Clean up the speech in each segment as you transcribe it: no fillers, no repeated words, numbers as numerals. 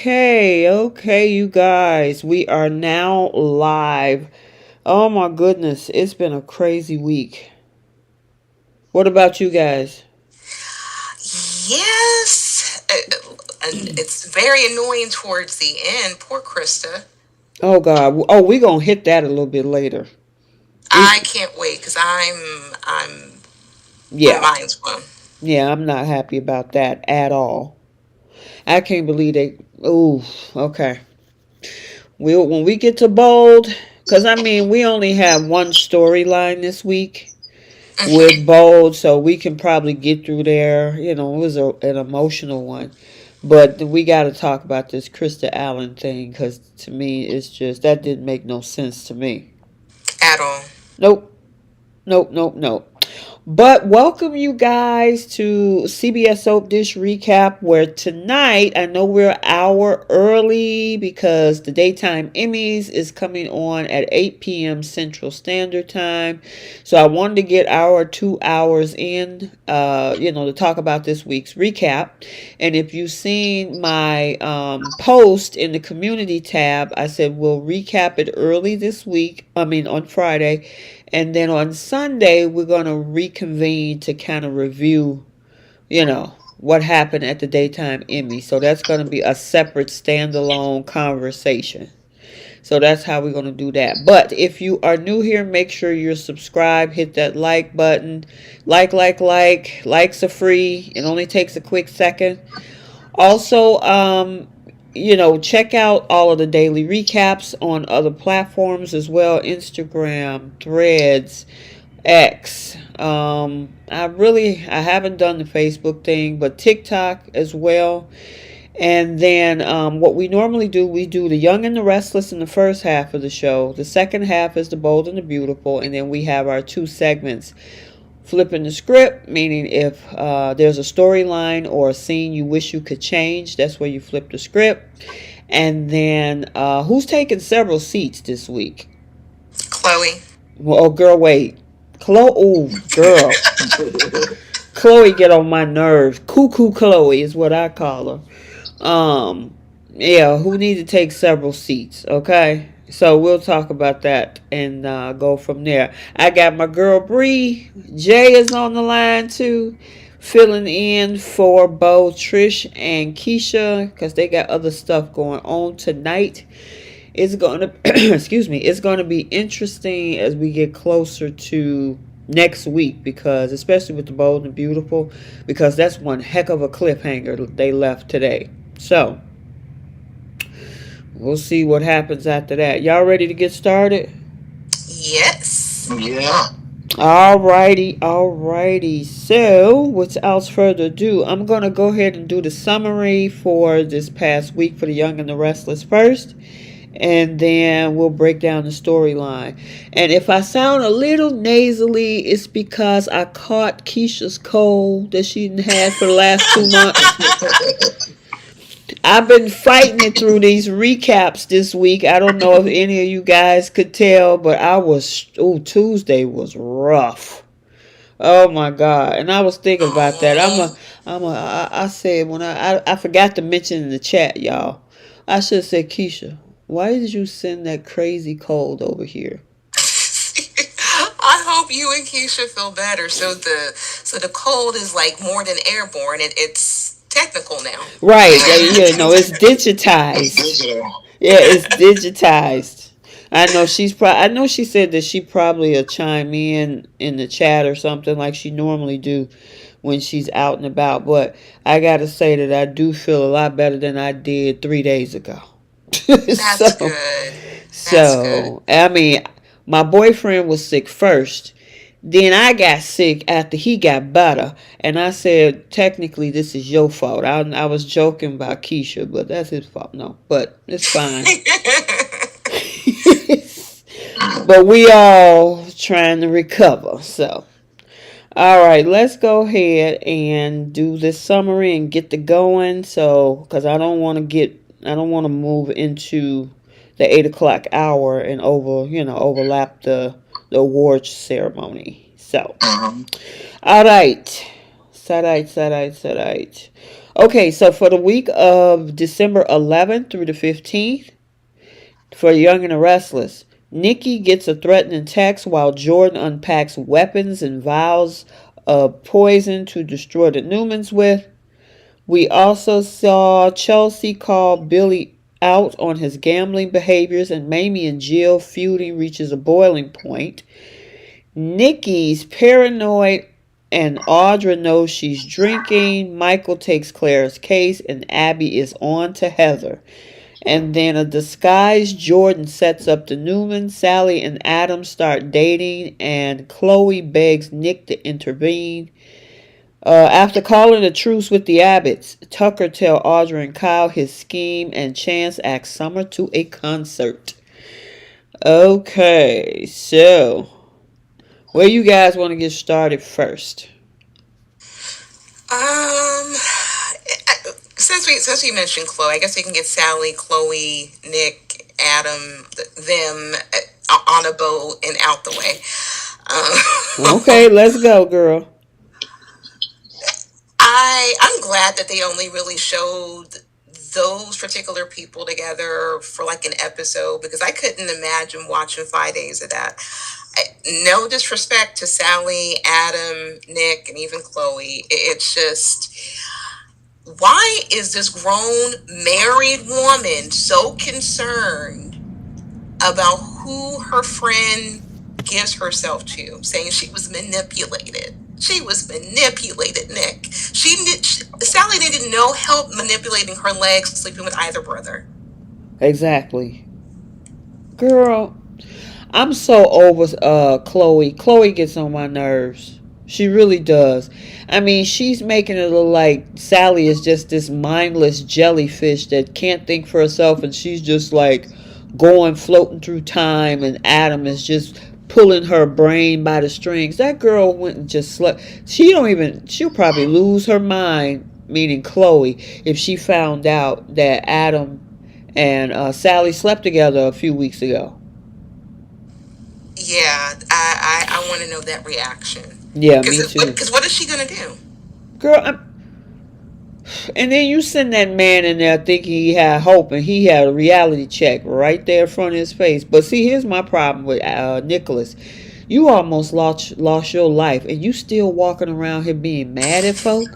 Okay, you guys. We are now live. Oh my goodness, it's been a crazy week. What about you guys? Yes, and it's very annoying towards the end. Poor Krista. Oh God. Oh, we gonna hit that a little bit later. I We, can't wait because my yeah, mind's blown. yeah. I'm not happy about that at all. I can't believe they. Ooh. Okay. When we get to bold, because I mean we only have one storyline this week with bold, so we can probably get through there. It was an emotional one. But we got to talk about this Krista Allen thing because to me, it's just that didn't make no sense to me. At all. Nope, nope, nope, nope. But welcome you guys to CBS Soap Dish Recap, where tonight I know we're an hour early because the daytime Emmys is coming on at 8 p.m. Central Standard Time. So I wanted to get our 2 hours in, to talk about this week's recap. And if you've seen my post in the community tab, I said we'll recap it early this week. I mean, on Friday. And then on Sunday, we're going to reconvene to kind of review, what happened at the daytime Emmy. So that's going to be a separate standalone conversation. So that's how we're going to do that. But if you are new here, make sure you're subscribed. Hit that like button. Likes are free. It only takes a quick second. Also, check out all of the daily recaps on other platforms as well: Instagram, Threads, X. I haven't done the Facebook thing, but TikTok as well. And then what we normally do, we do the Young and the Restless in the first half of the show. The second half is the Bold and the Beautiful, and then we have our two segments. Flipping the script, meaning if there's a storyline or a scene you wish you could change, that's where you flip the script. And then who's taking several seats this week? Chloe. Well, oh, girl, wait. Chloe, oh, girl. Chloe get on my nerves. Cuckoo Chloe is what I call her. Yeah, who need to take several seats, okay? So we'll talk about that and go from there. I got my girl Bree. Jay is on the line too, filling in for Bo, Trish, and Keisha because they got other stuff going on tonight. It's going to, excuse me, it's going to be interesting as we get closer to next week because, especially with the Bold and Beautiful, because that's one heck of a cliffhanger they left today. So, we'll see what happens after that. Y'all ready to get started? Yes. Yeah. Alrighty. So, without further ado, I'm going to go ahead and do the summary for this past week for the Young and the Restless first. And then we'll break down the storyline. And if I sound a little nasally, it's because I caught Keisha's cold that she had for the last 2 months. I've been fighting it through these recaps this week. I don't know if any of you guys could tell, but Tuesday was rough. Oh my God. And I was thinking about that. I said I forgot to mention in the chat, y'all. I should have said, Keisha, why did you send that crazy cold over here? I hope you and Keisha feel better. So the cold is like more than airborne. It's technical now. Right. It's digitized. It's digital. Yeah, it's digitized. I know she said that she probably will chime in the chat or something like she normally do when she's out and about. But I gotta say that I do feel a lot better than I did 3 days ago. That's so, good. That's good. so I mean, my boyfriend was sick first. Then I got sick after he got better. And I said, technically, this is your fault. I was joking about Keisha, but that's his fault. No, but it's fine. But we all trying to recover. So, all right, let's go ahead and do this summary and get the going. So, because I don't want to move into the 8 o'clock hour and overlap the awards ceremony. So, Uh-huh. all right. All right. Okay, so for the week of December 11th through the 15th, for Young and the Restless, Nikki gets a threatening text while Jordan unpacks weapons and vials of poison to destroy the Newmans with. We also saw Chelsea call Billy out on his gambling behaviors, and Mamie and Jill feuding reaches a boiling point. Nikki's paranoid and Audra knows she's drinking. Michael takes Claire's case, and Abby is on to Heather. And then a disguised Jordan sets up the Newman. Sally and Adam start dating, and Chloe begs Nick to intervene. After calling a truce with the Abbotts, Tucker tells Audra and Kyle his scheme, and Chance asks Summer to a concert. Okay, so where you guys want to get started first? Since we mentioned Chloe, I guess we can get Sally, Chloe, Nick, Adam, them on a boat and out the way. Okay, let's go, girl. I'm glad that they only really showed those particular people together for like an episode, because I couldn't imagine watching 5 days of that. No disrespect to Sally, Adam, Nick, and even Chloe. It's just, why is this grown married woman so concerned about who her friend gives herself to, saying she was manipulated? She was manipulated, Nick. Sally needed no help manipulating her legs, sleeping with either brother. Exactly. Girl, I'm so over Chloe. Chloe gets on my nerves. She really does. I mean, she's making it look like Sally is just this mindless jellyfish that can't think for herself, and she's just like going floating through time, and Adam is just pulling her brain by the strings. That girl went and just slept. She'll probably lose her mind, meaning Chloe, if she found out that Adam and Sally slept together a few weeks ago. Yeah, I want to know that reaction. Yeah, me too. Because what is she gonna do? Girl, and then you send that man in there thinking he had hope, and he had a reality check right there in front of his face. But see, here's my problem with Nicholas. You almost lost your life, and you still walking around here being mad at folks?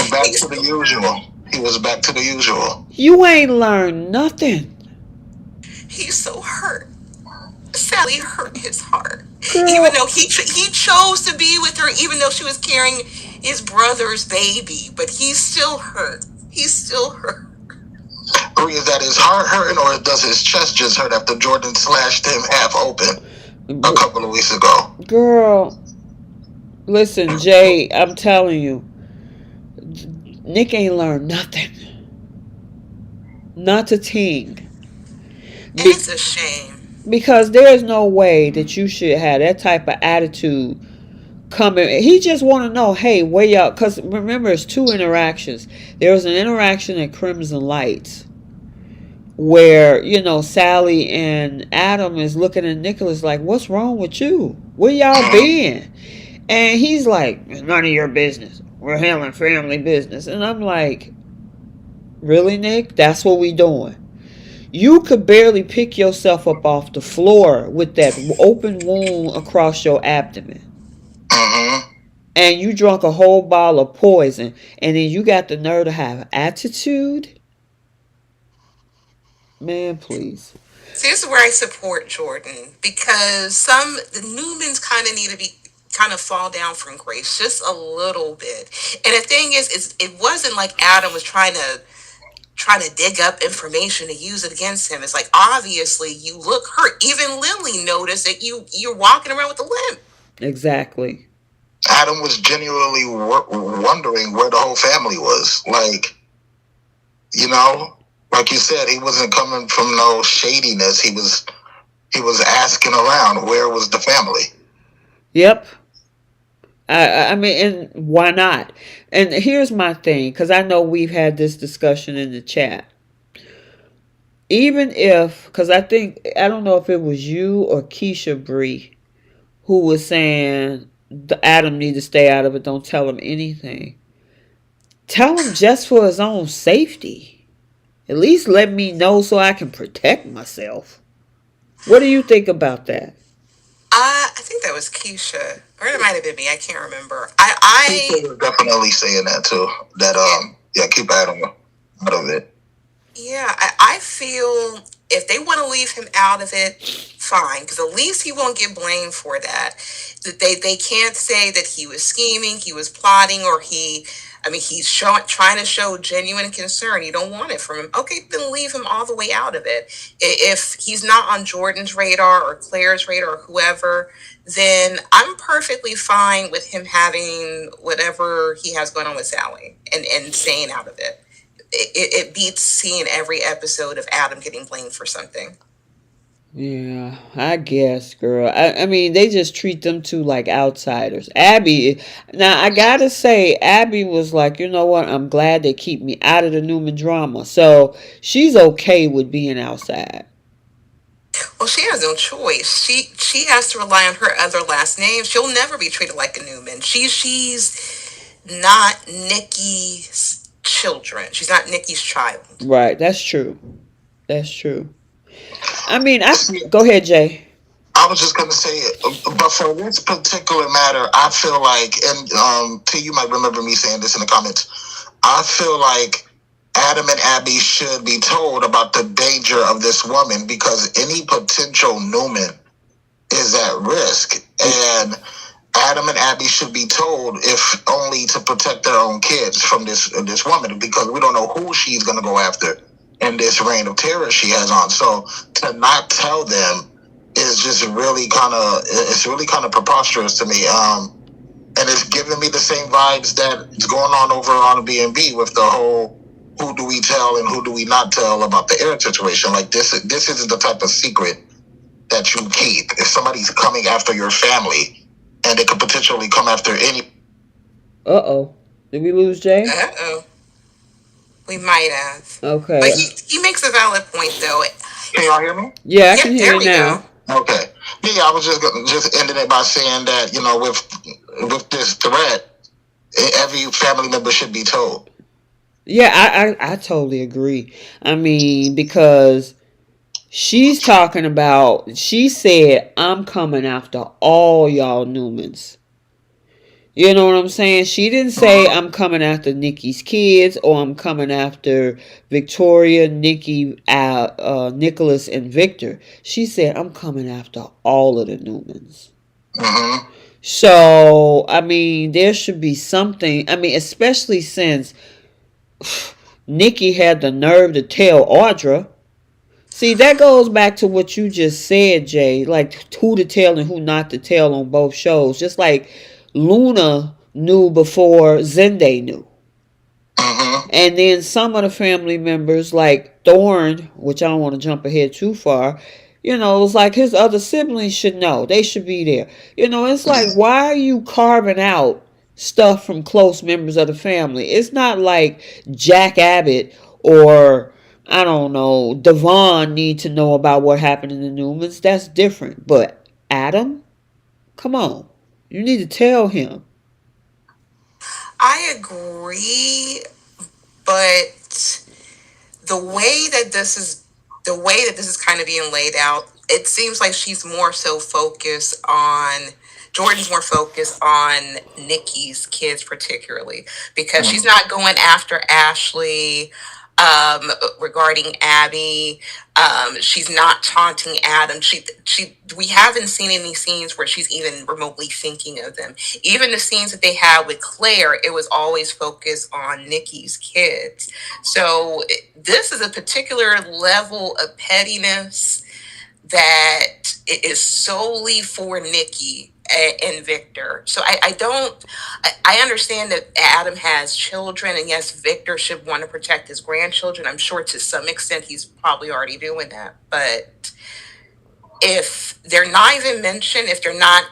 Back to the usual. He was back to the usual. You ain't learned nothing. He's so hurt. Sally hurt his heart. Girl. Even though he chose to be with her, even though she was carrying his brother's baby, but he's still hurt. He's still hurt. Is that his heart hurting, or does his chest just hurt after Jordan slashed him half open a couple of weeks ago? Girl, listen, Jay, I'm telling you, Nick ain't learned nothing. Not a thing. It's a shame. Because there's no way that you should have that type of attitude coming. He just want to know, hey, where y'all? Because remember, it's two interactions. There was an interaction at Crimson Lights where, Sally and Adam is looking at Nicholas like, what's wrong with you? Where y'all been? And he's like, it's none of your business. We're handling family business. And I'm like, really, Nick? That's what we doing? You could barely pick yourself up off the floor with that open wound across your abdomen. And you drunk a whole bottle of poison, and then you got the nerve to have attitude? Man, please. See, this is where I support Jordan, because the Newmans kind of need to be fall down from grace just a little bit. And the thing is it wasn't like Adam was trying to dig up information to use it against him. It's like, obviously you look hurt. Even Lily noticed that you're walking around with a limp. Exactly. Adam was genuinely wondering where the whole family was. Like, like you said, he wasn't coming from no shadiness. He was asking around, where was the family? Yep. I mean, and why not? And here's my thing, because I know we've had this discussion in the chat. Even if, because I don't know if it was you or Keisha Bree who was saying the Adam need to stay out of it. Don't tell him anything. Tell him just for his own safety. At least let me know so I can protect myself. What do you think about that? I think that was Keisha, or it might have been me. I can't remember. People were definitely saying that too. That yeah, keep Adam out of it. Yeah, I feel if they want to leave him out of it, fine, because at least he won't get blamed for that. That they can't say that he was scheming, he was plotting, or I mean, trying to show genuine concern. You don't want it from him. Okay, then leave him all the way out of it. If he's not on Jordan's radar or Claire's radar or whoever, then I'm perfectly fine with him having whatever he has going on with Sally and staying out of it. It beats seeing every episode of Adam getting blamed for something. Yeah, I guess, girl. I mean, they just treat them two like outsiders. Abby, now I gotta say, Abby was like, you know what? I'm glad they keep me out of the Newman drama. So she's okay with being outside. Well, she has no choice. She has to rely on her other last name. She'll never be treated like a Newman. She's not Nikki's children. She's not Nikki's child. Right, that's true. That's true. I mean, go ahead, Jay. I was just gonna say, but for this particular matter, I feel like, and T, you might remember me saying this in the comments. I feel like Adam and Abby should be told about the danger of this woman because any potential Newman is at risk, and Adam and Abby should be told, if only to protect their own kids from this woman, because we don't know who she's gonna go after in this reign of terror she has on. So to not tell them is just really kind of preposterous to me. And it's giving me the same vibes that is going on over on B&B with the whole who do we tell and who do we not tell about the Eric situation. Like this isn't the type of secret that you keep. If somebody's coming after your family, and they could potentially come after any. Uh-oh. Did we lose Jay? Uh-oh. We might have. Okay. But he makes a valid point, though. Can y'all hear me? Yeah, I can hear you now. Okay. Yeah, I was just ending it by saying that, you know, with this threat, every family member should be told. Yeah, I totally agree. I mean, because she's talking about, she said, I'm coming after all y'all Newmans. You know what I'm saying? She didn't say I'm coming after Nikki's kids or I'm coming after Victoria, Nikki, Nicholas, and Victor. She said I'm coming after all of the Newmans. Mm-hmm. So, I mean, there should be something. I mean, especially since Nikki had the nerve to tell Audra. See, that goes back to what you just said, Jay. Like, who to tell and who not to tell on both shows. Just like Luna knew before Zende knew. Mm-hmm. And then some of the family members, like Thorne, which I don't want to jump ahead too far, you know, it's like his other siblings should know. They should be there. You know, it's like, why are you carving out stuff from close members of the family? It's not like Jack Abbott or, I don't know, Devon need to know about what happened in the Newmans. That's different. But Adam? Come on. You need to tell him. I agree, but the way that this is kind of being laid out, it seems like she's more so focused on Jordan's more focused on Nikki's kids particularly, because she's not going after Ashley regarding Abby. She's not taunting Adam. We haven't seen any scenes where she's even remotely thinking of them. Even the scenes that they had with Claire, it was always focused on Nikki's kids. So this is a particular level of pettiness that is solely for Nikki and Victor. So I understand that Adam has children, and yes, Victor should want to protect his grandchildren. I'm sure to some extent he's probably already doing that. But if they're not even mentioned, if they're not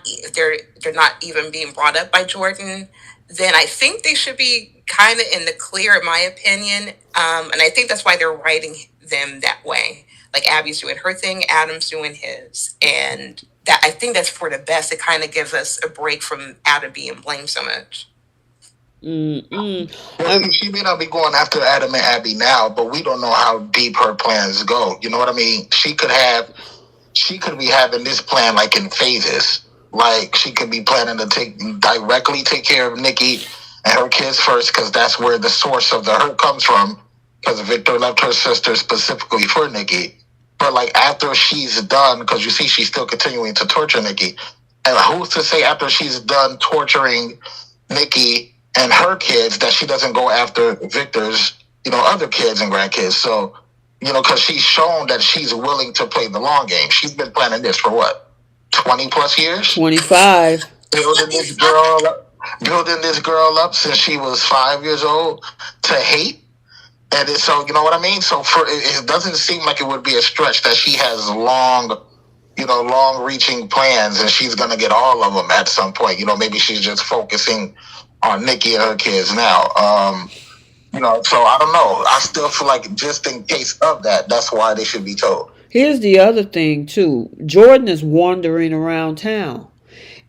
even being brought up by Jordan, then I think they should be kind of in the clear, in my opinion. And I think that's why they're writing them that way. Like Abby's doing her thing, Adam's doing his, and that I think that's for the best. It kind of gives us a break from Adam being blamed so much. Well, she may not be going after Adam and Abby now, but we don't know how deep her plans go. You know what I mean? She could be having this plan like in phases. Like she could be planning to directly take care of Nikki and her kids first, because that's where the source of the hurt comes from. Because Victor left her sister specifically for Nikki. But like after she's done, because you see she's still continuing to torture Nikki, and who's to say after she's done torturing Nikki and her kids that she doesn't go after Victor's, other kids and grandkids? So, because she's shown that she's willing to play the long game. She's been planning this for what, 20 plus years? 25. Building this girl up since she was 5 years old to hate. And so, you know what I mean? So it doesn't seem like it would be a stretch that she has long-reaching plans, and she's going to get all of them at some point. Maybe she's just focusing on Nikki and her kids now. So I don't know. I still feel like just in case of that, that's why they should be told. Here's the other thing, too. Jordan is wandering around town.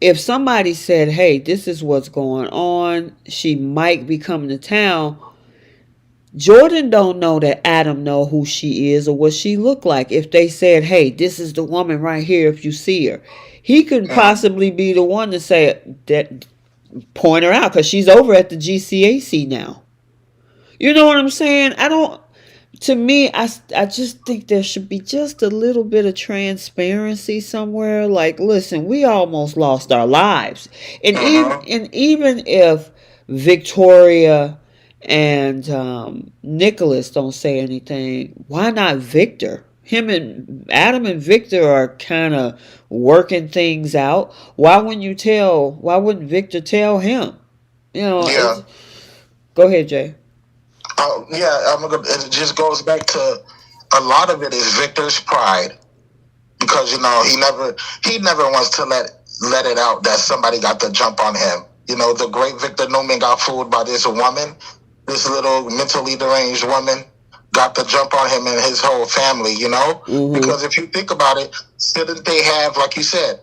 If somebody said, hey, this is what's going on, she might be coming to town, Jordan don't know that Adam know who she is or what she look like. If they said, hey, this is the woman right here, if you see her, he could possibly be the one to say that, point her out, because she's over at the GCAC now. You know what I'm saying? To me, I just think there should be just a little bit of transparency somewhere. Like, listen, we almost lost our lives. And even if Victoria and Nicholas don't say anything, why not Victor? Adam and Victor are kind of working things out. Why wouldn't Victor tell him? Yeah. Go ahead, Jay. It just goes back to a lot of it is Victor's pride, because he never wants to let it out that somebody got the jump on him. The great Victor Newman got fooled by this woman, this little mentally deranged woman, got the jump on him and his whole family. Because if you think about it, shouldn't they have, like you said,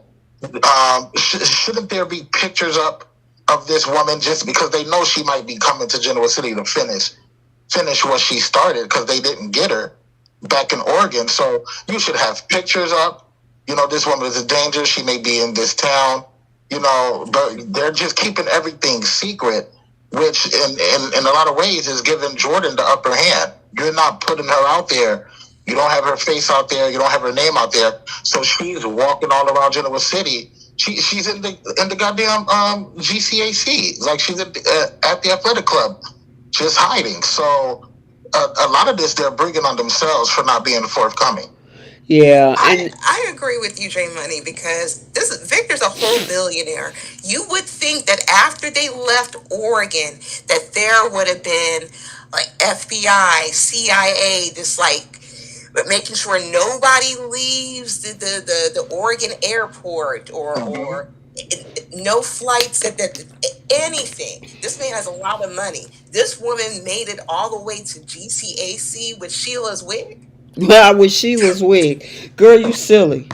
shouldn't there be pictures up of this woman just because they know she might be coming to Genoa City to finish what she started, because they didn't get her back in Oregon. So you should have pictures up. This woman is a danger. She may be in this town. But they're just keeping everything secret, which in a lot of ways is giving Jordan the upper hand. You're not putting her out there. You don't have her face out there. You don't have her name out there. So she's walking all around Genoa City. She's in the goddamn GCAC. Like she's at the athletic club, just hiding. So a lot of this they're bringing on themselves for not being forthcoming. Yeah, I agree with you, J Money, because Victor's a whole billionaire. You would think that after they left Oregon, that there would have been like FBI, CIA, just like, but making sure nobody leaves the Oregon airport or no flights that anything. This man has a lot of money. This woman made it all the way to GCAC with Sheila's wig. With Sheila's wig. Girl, you silly.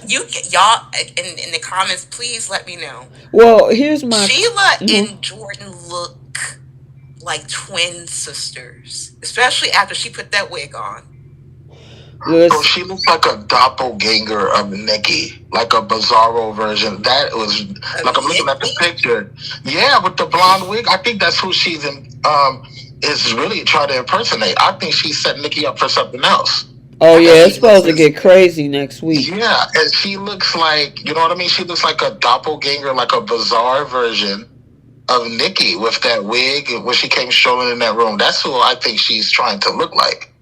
Y'all in the comments, please let me know. Well, here's my Sheila and Jordan look like twin sisters, especially after she put that wig on. So she looks like a doppelganger of Nikki, like a bizarro version. That was like, I'm looking at the picture. Yeah, with the blonde wig. I think that's who she's is really trying to impersonate. I think she set Nikki up for something else. Oh yeah, it's supposed to get crazy next week. Yeah, and she looks like, you know what I mean? She looks like a doppelganger, like a bizarre version of Nikki with that wig when she came strolling in that room. That's who I think she's trying to look like.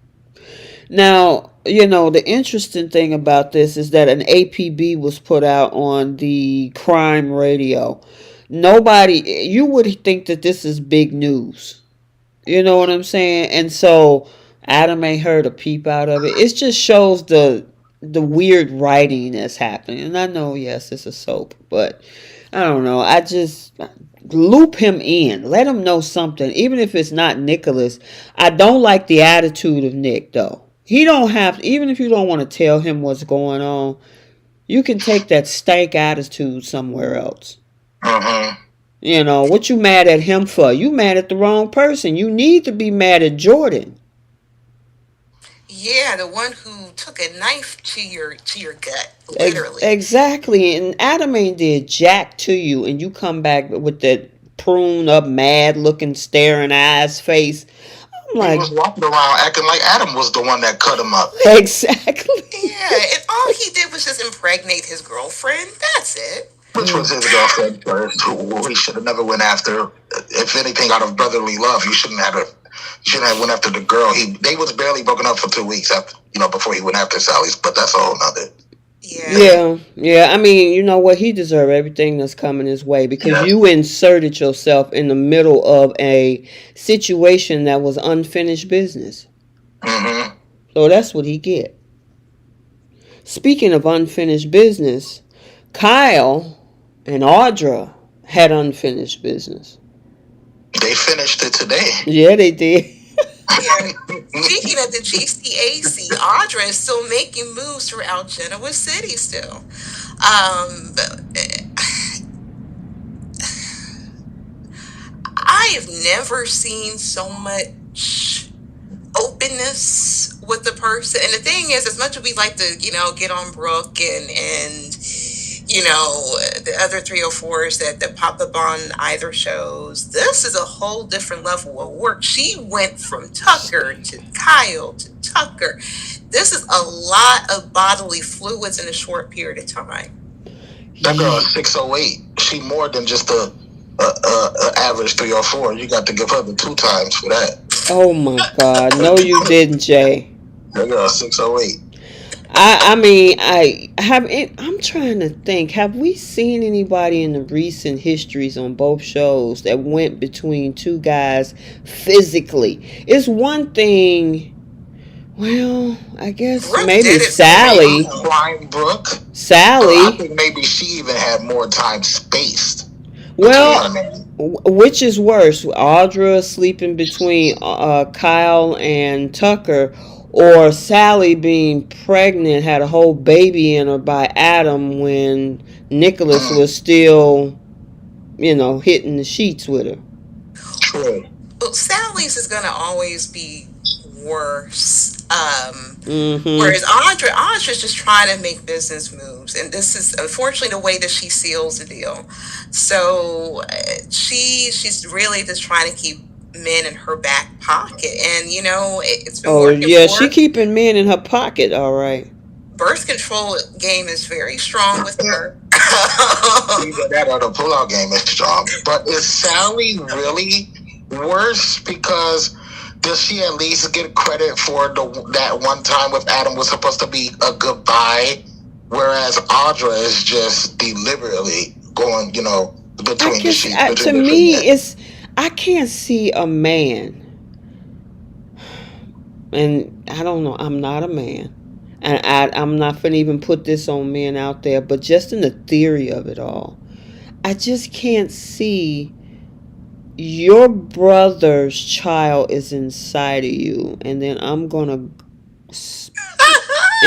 Now, the interesting thing about this is that an APB was put out on the crime radio. You would think that this is big news. You know what I'm saying? And so Adam ain't heard a peep out of it. It just shows the weird writing that's happening. And I know, yes, it's a soap, but I don't know. I just loop him in. Let him know something, even if it's not Nicholas. I don't like the attitude of Nick though. He don't have even if you don't want to tell him what's going on, you can take that stank attitude somewhere else. Mm-hmm. You know, what you mad at him for? You mad at the wrong person. You need to be mad at Jordan. Yeah, the one who took a knife to your gut, literally. Exactly. And Adam ain't did jack to you, and you come back with that prune up, mad looking, staring eyes face. I'm He like, was walking around acting like Adam was the one that cut him up, exactly. Yeah, and all he did was just impregnate his girlfriend. That's it. which was his girlfriend first, who he should have never went after. If anything, out of brotherly love, you shouldn't have. You shouldn't have went after the girl. They was barely broken up for 2 weeks after, before he went after Sally's. But that's a whole nother. Yeah. Yeah. I mean, you know what? He deserved everything that's coming his way because Yeah. you inserted yourself in the middle of a situation that was unfinished business. Mm-hmm. So that's what he get. Speaking of unfinished business, Kyle and Audra had unfinished business. They finished it today. Yeah, they did. Yeah. Speaking of the GCAC, Audra is still making moves throughout Genoa City still. I have never seen so much openness with the person. And the thing is, as much as we like to, get on Brooke and the other 304s that pop up on either shows, this is a whole different level of work. She went from Tucker to Kyle to Tucker. This is a lot of bodily fluids in a short period of time. That girl is 608. She more than just a average 304. You got to give her the 2 times for that. Oh my God! No, you didn't, Jay. That girl is 608. I mean, I'm trying to think. Have we seen anybody in the recent histories on both shows that went between two guys physically? It's one thing. Well, I guess Brooke maybe did it Sally. Prime Brooke. I Sally. think maybe she even had more time spaced Well, between them. which is worse, Audra sleeping between Kyle and Tucker, or Sally being pregnant, had a whole baby in her by Adam when Nicholas was still, hitting the sheets with her. True. Well, Sally's is going to always be worse. Mm-hmm. Whereas Audra's just trying to make business moves, and this is unfortunately the way that she seals the deal. So she's really just trying to keep men in her back pocket, and it's been Oh working yeah, for she her. keeping men in her pocket, all right. Birth control game is very strong with her. Either that or the pullout game is strong. But is Sally really worse? Because does she at least get credit for that one time with Adam was supposed to be a goodbye, whereas Audra is just deliberately going, between the sheets. To me, I can't see a man, and I don't know. I'm not a man, and I'm not gonna even put this on men out there. But just in the theory of it all, I just can't see your brother's child is inside of you, and then I'm gonna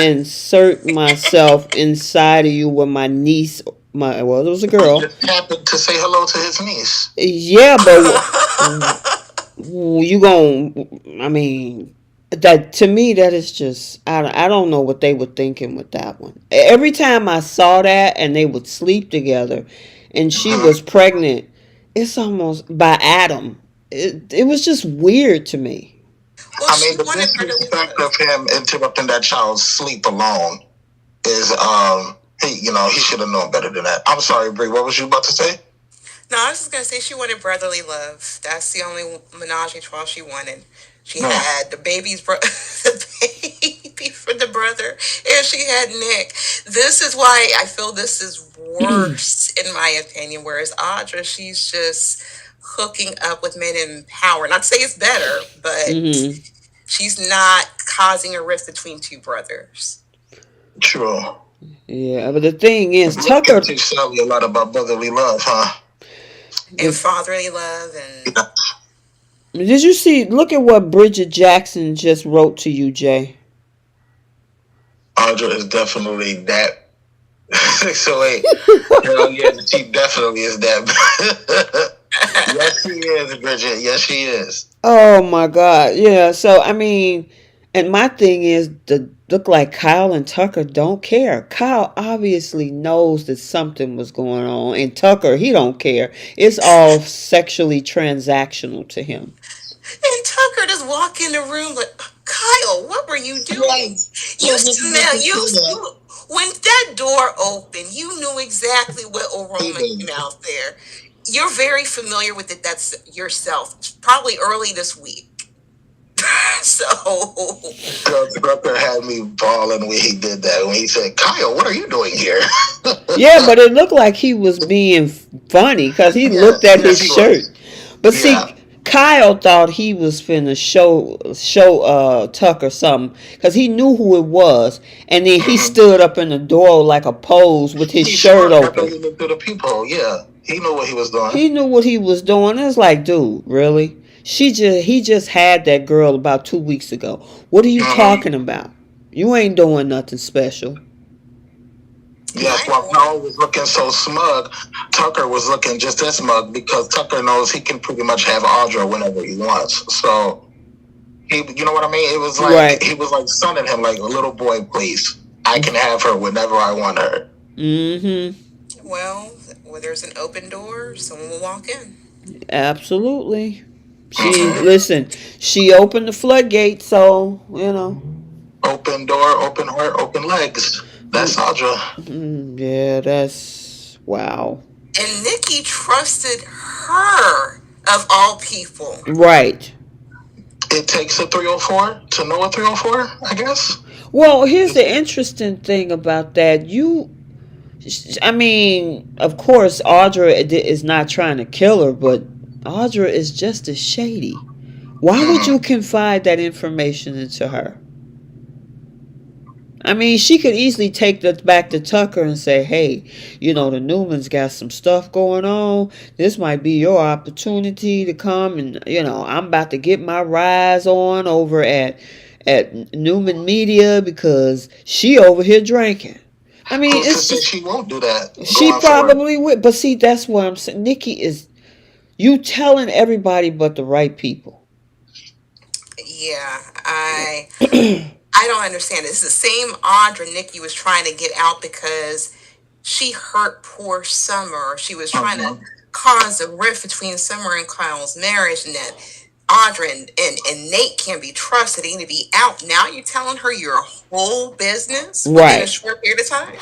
insert myself inside of you with my niece. It was a girl. Just happened to say hello to his niece. Yeah, but you gon' I mean, that to me that is just I don't know what they were thinking with that one. Every time I saw that and they would sleep together, and she was pregnant, it's almost by Adam. It was just weird to me. Well, I mean, the disrespect of him interrupting that child's sleep alone is he should have known better than that. I'm sorry, Brie. What was you about to say? No, I was just gonna say she wanted brotherly love. That's the only menage a trois she wanted. She had the the baby for the brother, and she had Nick. This is why I feel this is worse, in my opinion. Whereas Audra, she's just hooking up with men in power. Not to say it's better, but she's not causing a rift between two brothers. True. Yeah, but the thing is, You can Tucker. teach Sally a lot about brotherly love, huh? And The, fatherly love and did you see? Look at what Bridget Jackson just wrote to you, Jay. Audra is definitely that. So wait, hell yeah, she definitely is that. Yes, she is, Bridget. Yes, she is. Oh my God. Yeah. So I mean, and my thing is, the look like Kyle and Tucker don't care. Kyle obviously knows that something was going on, and Tucker, he don't care. It's all sexually transactional to him. and Tucker just walk in the room like, Kyle, what were you doing? You smell you when that door opened, you knew exactly what aroma came out there. You're very familiar with it. That's yourself. Probably early this week. So Tucker had me balling when he did that. When he said, "Kyle, what are you doing here?" Yeah, but it looked like he was being funny because he looked at his shirt. But see, Yeah. Kyle thought he was finna show Tucker something because he knew who it was, and then he stood up in the door like a pose with his shirt open. He looked through the peephole. Yeah, he knew what he was doing. He knew what he was doing. It's like, dude, really? He just had that girl about 2 weeks ago. What are you talking about? You ain't doing nothing special. Yes, while Paul was looking so smug, Tucker was looking just as smug because Tucker knows he can pretty much have Audra whenever he wants. So he, you know what I mean? It was like he was like sunning him like, little boy, please. I can have her whenever I want her. Mm-hmm. Well, where there's an open door, someone will walk in. Absolutely. Listen, she opened the floodgate, so open door, open heart, open legs. That's Audra. Yeah, that's wow. And Nikki trusted her of all people. Right. It takes a 304 to know a 304, I guess. Well, here's the interesting thing about that. I mean, of course, Audra is not trying to kill her, but Audra is just as shady. Why would you confide that information into her? I mean, she could easily take that back to Tucker and say, hey, the Newmans got some stuff going on. This might be your opportunity to come and, I'm about to get my rise on over at Newman Media because she over here drinking. I mean, she won't do that. She probably would. But see, that's what I'm saying. Nikki is, you telling everybody but the right people. Yeah, I don't understand. It's the same Audra Nikki was trying to get out because she hurt poor Summer. She was trying to cause a rift between Summer and Kyle's marriage, and that Audra and Nate can't be trusted. They need to be out. Now you're telling her your whole business within a short period of time.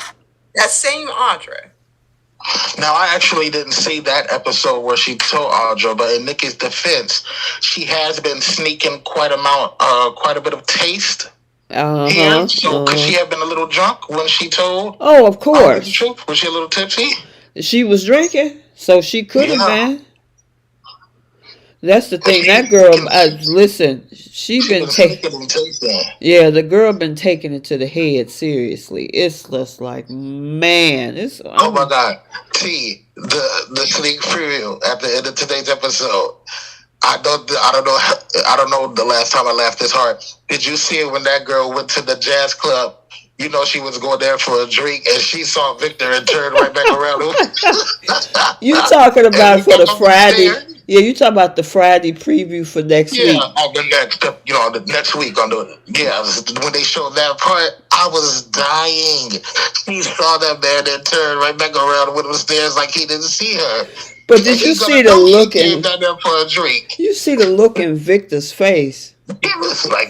That same Audra. Now, I actually didn't see that episode where she told Audra, but in Nikki's defense, she has been sneaking quite a bit of taste. Here, so could she have been a little drunk when she told? Oh, of course. The truth? Was she a little tipsy? She was drinking, so she could have been. That's the thing. That girl, listen, she been taking. Yeah, the girl been taking it to the head seriously. It's just like, man, it's. Oh my God, T, the sneak preview at the end of today's episode. I don't know the last time I laughed this hard. Did you see it when that girl went to the jazz club? She was going there for a drink and she saw Victor and turned right back around. You talking about for the Friday? Yeah, you talking about the Friday preview for next week? Yeah, on the next week when they showed that part, I was dying. He saw that man and turned right back around and went upstairs like he didn't see her. But did you see the look in? Down there for a drink. You see the look in Victor's face. He was like,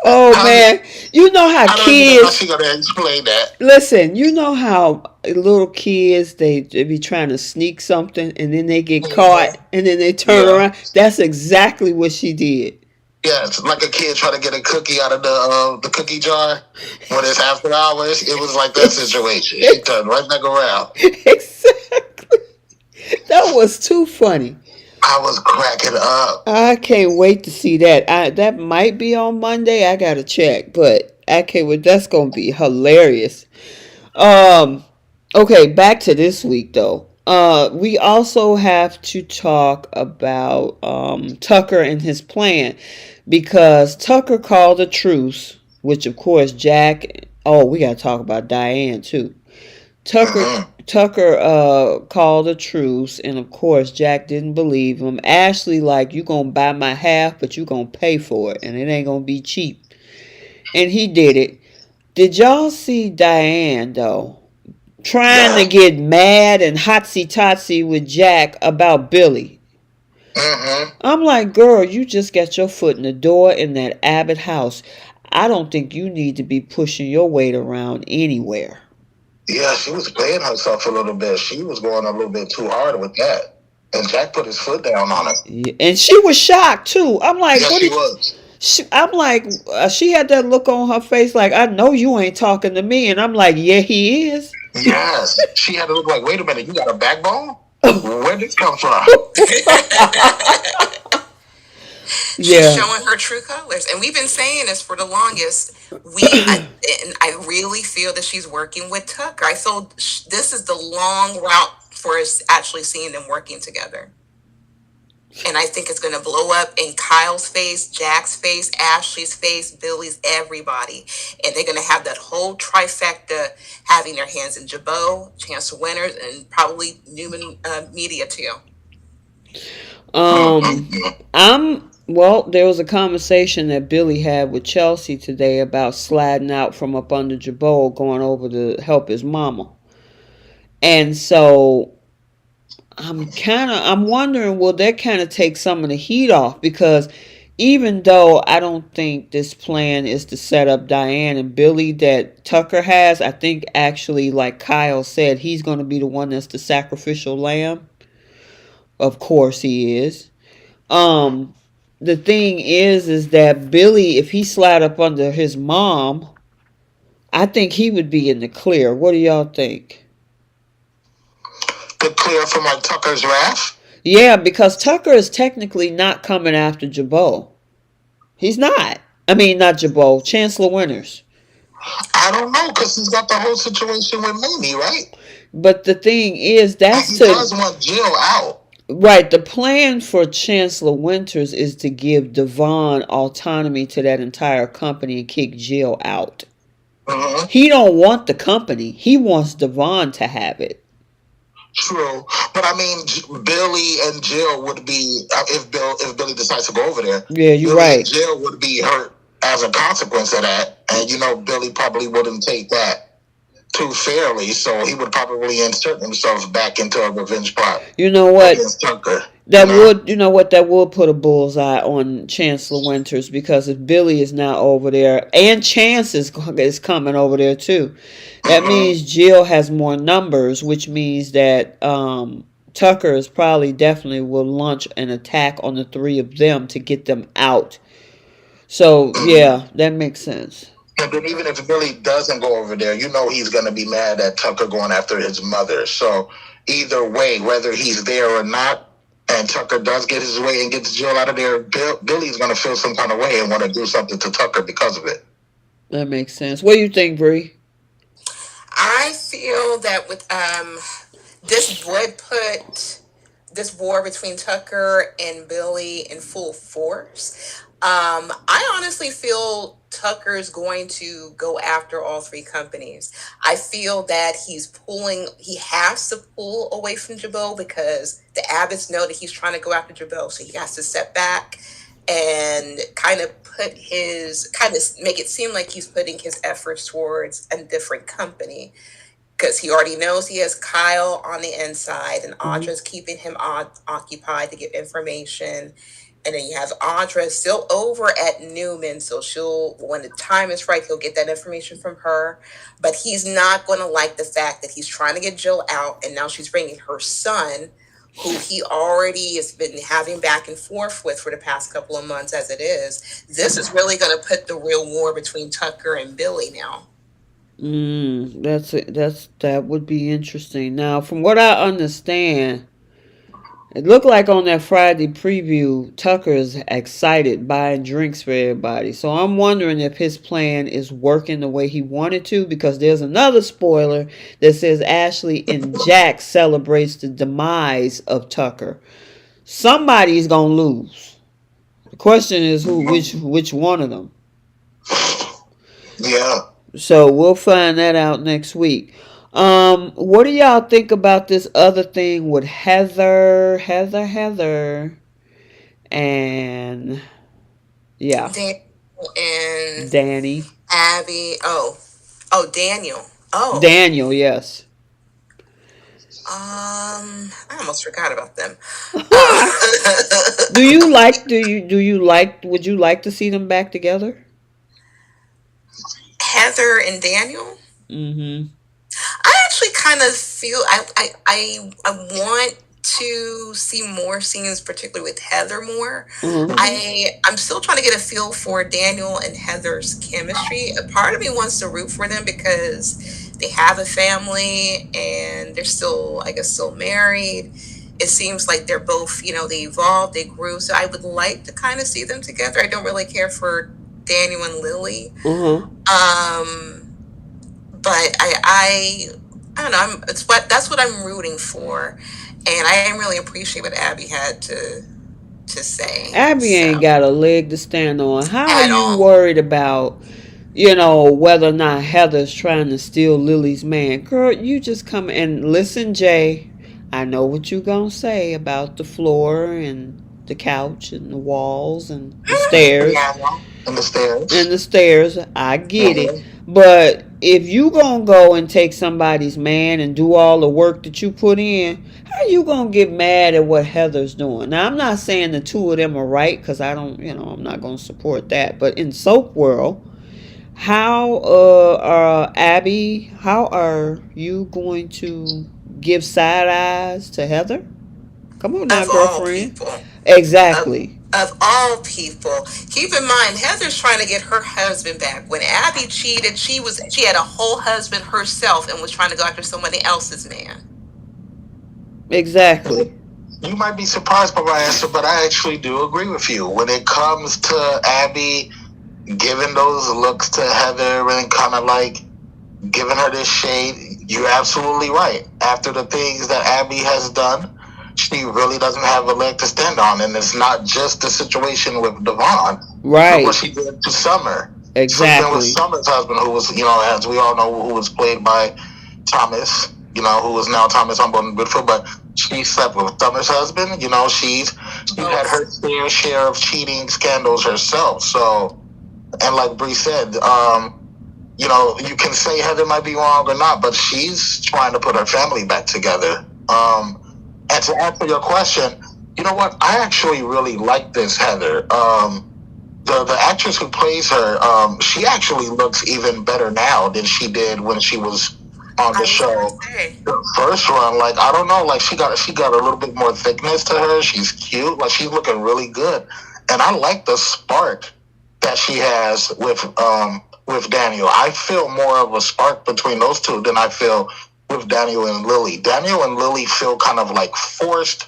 oh man, you know how kids. How gonna explain that? Listen, you know how little kids they be trying to sneak something and then they get caught and then they turn around. That's exactly what she did. Yeah, it's like a kid trying to get a cookie out of the cookie jar when it's after hours. It was like that situation. She turned right back around. Exactly. That was too funny. I was cracking up. I can't wait to see that. That might be on Monday. I gotta check, but I can't wait. That's gonna be hilarious. Um, okay, back to this week though. We also have to talk about Tucker and his plan because Tucker called a truce, which of course Jack. Oh, we gotta talk about Diane too. Tucker Mm-hmm. Tucker called a truce, and of course Jack didn't believe him. Ashley like, you gonna buy my half, but you gonna pay for it, and it ain't gonna be cheap. And he did it. Did y'all see Diane though, trying to Yeah. get mad and hotsy totsy with Jack about Billy? Mm-hmm. I'm like, girl, you just got your foot in the door in that Abbott house. I don't think you need to be pushing your weight around anywhere. Yeah, she was playing herself a little bit. She was going a little bit too hard with that. And Jack put his foot down on her. Yeah, and she was shocked too. I'm like, Yes, what she did was. I'm like, she had that look on her face like, I know you ain't talking to me. And I'm like, yeah, he is. Yes. She had to look like, wait a minute, you got a backbone? Where did this come from? She's Yeah. showing her true colors, and we've been saying this for the longest. And I really feel that she's working with Tucker. I feel this is the long route for us actually seeing them working together. And I think it's going to blow up in Kyle's face, Jack's face, Ashley's face, Billy's, everybody. And they're going to have that whole trifecta having their hands in Jabot, Chance the Winners, and probably Newman Media too. Well, there was a conversation that Billy had with Chelsea today about sliding out from up under Jabot, going over to help his mama. And so I'm wondering, will that kind of take some of the heat off? Because even though I don't think this plan is to set up Diane and Billy that Tucker has, I think actually, like Kyle said, he's going to be the one that's the sacrificial lamb. Of course he is. The thing is that Billy, if he slid up under his mom, I think he would be in the clear. What do y'all think? The clear from like Tucker's wrath? Yeah, because Tucker is technically not coming after Jabot. He's not. I mean, not Jabot, Chancellor Winters. I don't know, because he's got the whole situation with Mimi, right? But the thing is, And he does want Jill out. Right, the plan for Chancellor Winters is to give Devon autonomy to that entire company and kick Jill out. Mm-hmm. He don't want the company. He wants Devon to have it. True, but I mean, Billy and Jill would be if Billy decides to go over there. Yeah, you're Billy right. And Jill would be hurt as a consequence of that, and Billy probably wouldn't take that too fairly, so he would probably insert himself back into a revenge plot. You know what? Against Tucker. That would put a bullseye on Chancellor Winters, because if Billy is now over there and Chance is coming over there too, that means Jill has more numbers, which means that Tucker is probably definitely will launch an attack on the three of them to get them out. So yeah, that makes sense. And then even if Billy doesn't go over there, he's going to be mad at Tucker going after his mother. So either way, whether he's there or not, and Tucker does get his way and gets Jill out of there, Billy's going to feel some kind of way and want to do something to Tucker because of it. That makes sense. What do you think, Bree? I feel that with this would put this war between Tucker and Billy in full force. I honestly feel Tucker's going to go after all three companies. I feel that he has to pull away from Jabot because the Abbotts know that he's trying to go after Jabot. So he has to step back and kind of make it seem like he's putting his efforts towards a different company. Because he already knows he has Kyle on the inside, and Audra's keeping him occupied to get information. And then you have Audra still over at Newman, so when the time is right, he'll get that information from her. But he's not going to like the fact that he's trying to get Jill out, and now she's bringing her son, who he already has been having back and forth with for the past couple of months as it is. This is really going to put the real war between Tucker and Billy now. That would be interesting. Now, from what I understand, It looked like on that Friday preview, Tucker's excited buying drinks for everybody. So I'm wondering if his plan is working the way he wanted to, because there's another spoiler that says Ashley and Jack celebrates the demise of Tucker. Somebody's gonna lose. The question is who, which one of them. Yeah. So we'll find that out next week. What do y'all think about this other thing with Heather, and yeah, Daniel and Danny, Abby. Daniel. Oh, Daniel, yes. I almost forgot about them. Do you like? Do you like? Would you like to see them back together? Heather and Daniel. Mm-hmm. I actually kind of feel I want to see more scenes, particularly with Heather more. Mm-hmm. I'm still trying to get a feel for Daniel and Heather's chemistry. A part of me wants to root for them because they have a family and they're still, I guess, still married. It seems like they're both, they evolved, they grew. So I would like to kind of see them together. I don't really care for Daniel and Lily. Mm-hmm. But I don't know. That's what I'm rooting for, and I really appreciate what Abby had to say. Abby ain't got a leg to stand on. How are At you all. worried about, whether or not Heather's trying to steal Lily's man? Girl, you just come and listen, Jay. I know what you gonna say about the floor and the couch and the walls and the stairs. Yeah. And the stairs. And the stairs. I get it. But if you gonna go and take somebody's man and do all the work that you put in, how you gonna get mad at what Heather's doing? Now I'm not saying the two of them are right, because I don't, I'm not gonna support that. But in soap world, how Abby, how are you going to give side eyes to Heather? Come on now, Of all girlfriend. people. Exactly. Of all people, keep in mind Heather's trying to get her husband back. When Abby cheated, she had a whole husband herself and was trying to go after somebody else's man. Exactly. You might be surprised by my answer, but I actually do agree with you. When it comes to Abby giving those looks to Heather and kind of like giving her this shade, you're absolutely right. After the things that Abby has done, she really doesn't have a leg to stand on. And it's not just the situation with Devon. Right. What she did to Summer. Exactly. With Summer's husband, who was, as we all know, who was played by Thomas, who is now Thomas Humboldt and Goodfoot, but she slept with Summer's husband. She's had her fair share of cheating scandals herself. So, and like Bree said, you can say Heather might be wrong or not, but she's trying to put her family back together. And to answer your question, you know what? I actually really like this Heather. The actress who plays her, she actually looks even better now than she did when she was on the show. The first run, like, I don't know, like she got a little bit more thickness to her. She's cute, like she's looking really good, and I like the spark that she has with Daniel. I feel more of a spark between those two than I feel with Daniel and Lily. Daniel and Lily feel kind of like forced,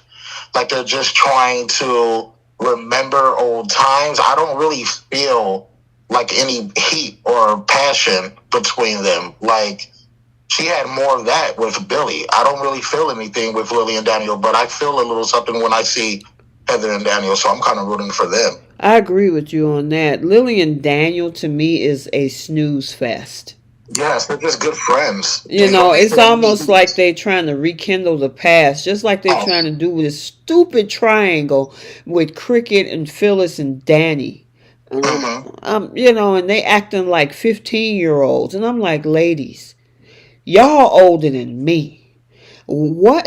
like they're just trying to remember old times. I don't really feel like any heat or passion between them. Like, she had more of that with Billy. I don't really feel anything with Lily and Daniel, but I feel a little something when I see Heather and Daniel, so I'm kind of rooting for them. I agree with you on that. Lily and Daniel, to me, is a snooze fest. Yes, they're just good friends. It's almost like they're trying to rekindle the past, just like they're trying to do this stupid triangle with Cricket and Phyllis and Danny. And they acting like 15-year-olds. And I'm like, ladies, y'all older than me. What?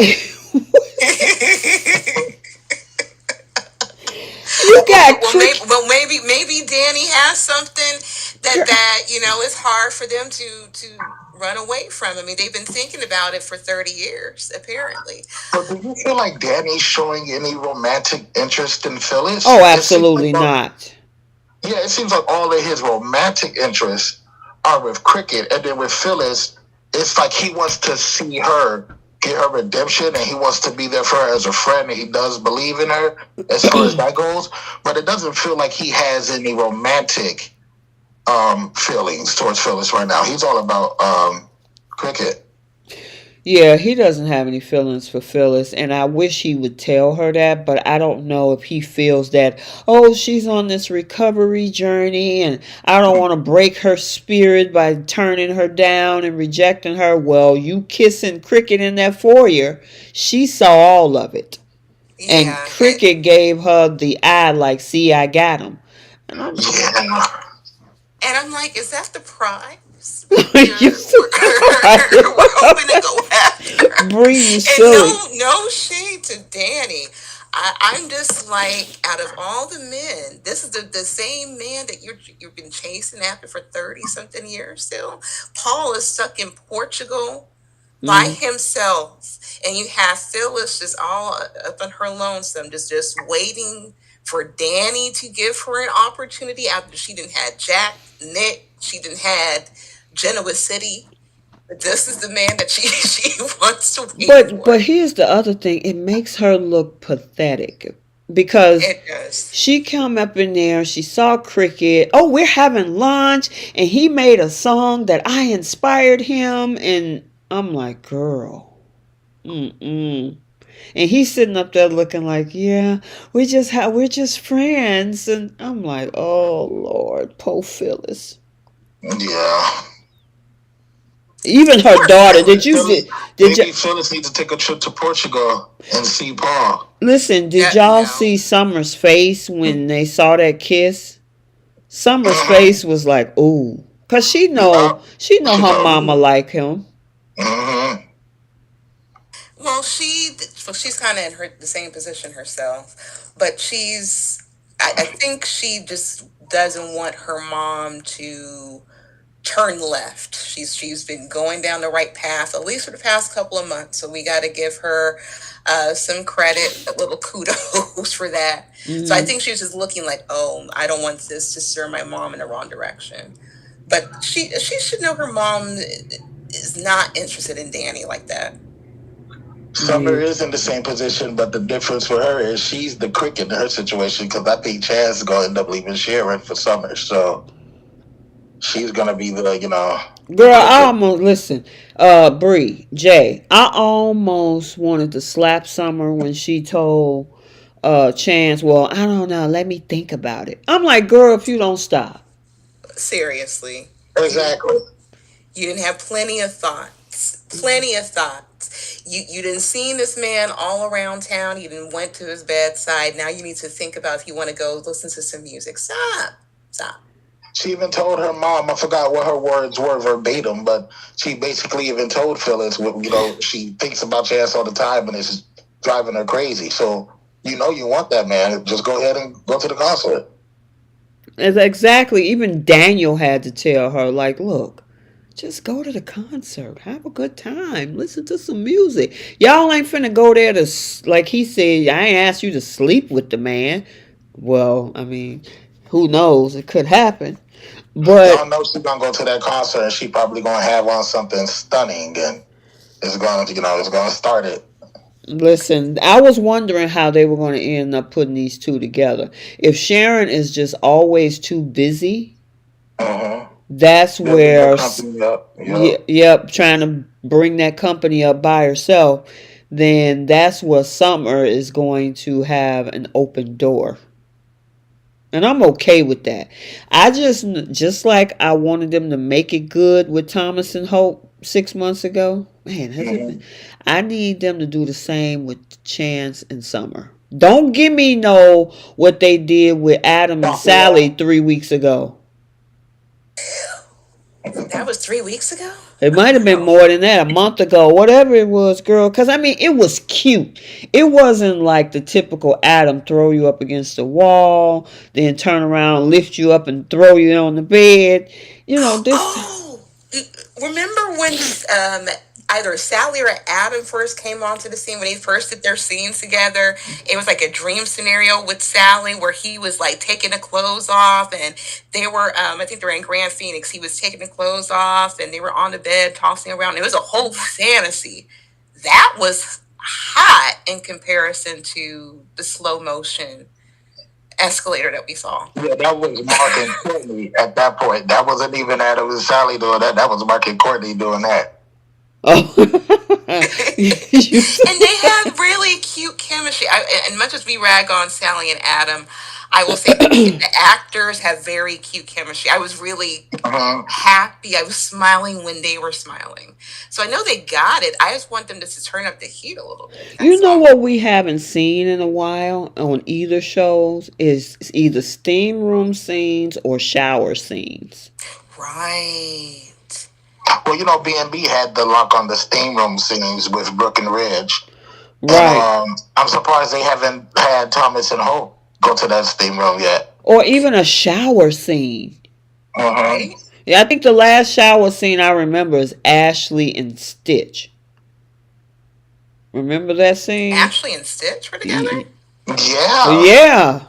You got maybe Danny has something that it's hard for them to run away from. I mean, they've been thinking about it for 30 years, apparently. But do you feel like Danny's showing any romantic interest in Phyllis? Oh, absolutely not. Yeah, it seems like all of his romantic interests are with Cricket, and then with Phyllis, it's like he wants to see her get her redemption, and he wants to be there for her as a friend, and he does believe in her as far as that goes. But it doesn't feel like he has any romantic feelings towards Phyllis right now. He's all about cricket. Yeah, he doesn't have any feelings for Phyllis, and I wish he would tell her that, but I don't know if he feels that, oh, she's on this recovery journey, and I don't want to break her spirit by turning her down and rejecting her. Well, you kissing Cricket in that foyer, she saw all of it. And Yeah. Cricket gave her the eye, like, see, I got him. And I'm Yeah. And I'm like, is that the prize you we're hoping to go after? Bree, you And silly. no shade to Danny. I'm just like, out of all the men, this is the same man that you've been chasing after for 30 something years still. Paul is stuck in Portugal by Mm. himself, and you have Phyllis just all up on her lonesome, just waiting for Danny to give her an opportunity after she didn't had Jack, Nick, she didn't had Genoa City. But this is the man that she wants to wait But for. here's the other thing. It makes her look pathetic because It does. she come up in there, she saw Cricket. Oh, we're having lunch, and he made a song that I inspired him, and I'm like, girl, mm-mm. And he's sitting up there looking like, yeah, we're just friends, and I'm like, oh Lord, poor Phyllis. Yeah. Even her Poor daughter. Phyllis. Did you Maybe Phyllis needs to take a trip to Portugal and see Paul. listen? Did y'all No. see Summer's face when they saw that kiss? Summer's Mm-hmm. face was like, ooh, cause Yeah. she know She her told mama me. like him. Mm-hmm. Well, she's kind of in the same position herself, but I think she just doesn't want her mom to turn left. She's been going down the right path at least for the past couple of months. So we got to give her some credit, a little kudos for that. So I Hmm. think she's just looking like, oh, I don't want this to steer my mom in the wrong direction. But she should know her mom is not interested in Danny like that. Summer Yeah. is in the same position, but the difference for her is she's the cricket in her situation because I think Chaz is going to end up leaving Sharon for Summer. So she's going to be the Girl, I cricket. almost listen. Bree, Jay, I almost wanted to slap Summer when she told Chance, well, I don't know, let me think about it. I'm like, girl, if you don't stop. Seriously, Exactly. you didn't have plenty of thoughts. Plenty of thoughts. You didn't see this man all around town. You didn't went to his bedside. Now you need to think about if you want to go listen to some music. Stop. Stop. She even told her mom, I forgot what her words were verbatim, but she basically even told Phyllis, she thinks about Chance all the time and it's driving her crazy. So, you want that man. Just go ahead and go to the concert. Exactly. Even Daniel had to tell her, like, look, just go to the concert. Have a good time. Listen to some music. Y'all ain't finna go there to, like he said, I ain't asked you to sleep with the man. Well, I mean, who knows? It could happen. Y'all But know she's gonna go to that concert and she probably gonna have on something stunning and it's gonna start it. listen, I was wondering how they were going to end up putting these two together. If Sharon is just always too busy, Mm-hmm. that's Building her where, company up. Yep. yep, trying to bring that company up by herself, then that's where Summer is going to have an open door. And I'm okay with that. I just like I wanted them to make it good with Thomas and Hope 6 months ago. Man, has it been? Mm-hmm. I need them to do the same with Chance and Summer. Don't give me no what they did with Adam and Talking Sally about 3 weeks ago. That was 3 weeks ago? It might have been Wow. more than that, a month ago, whatever it was, girl. Because, I mean, it was cute. It wasn't like the typical Adam throw you up against the wall, then turn around, lift you up, and throw you on the bed. This. Oh, remember when either Sally or Adam first came onto the scene when they first did their scenes together? It was like a dream scenario with Sally where he was like taking the clothes off, and they were, I think they were in Grand Phoenix. He was taking the clothes off, and they were on the bed tossing around. It was a whole fantasy. that was hot in comparison to the slow motion escalator that we saw. Yeah, that was Mark and Courtney at that point. That wasn't even Adam and Sally doing that. That was Mark and Courtney doing that. Oh, And they had really cute chemistry. And much as we rag on Sally and Adam, I will say the actors have very cute chemistry. I was really happy. I was smiling when they were smiling. So I know they got it. I just want them to turn up the heat a little bit. You know what we haven't seen in a while on either shows is either steam room scenes or shower scenes. Right. Well, you know, B&B had the lock on the steam room scenes with Brooke and Ridge. Right. And, I'm surprised they haven't had Thomas and Hope go to that steam room yet. Or even a shower scene. Right? Yeah, I think the last shower scene I remember is Ashley and Stitch. Remember that scene? Ashley and Stitch were together? Yeah. Yeah.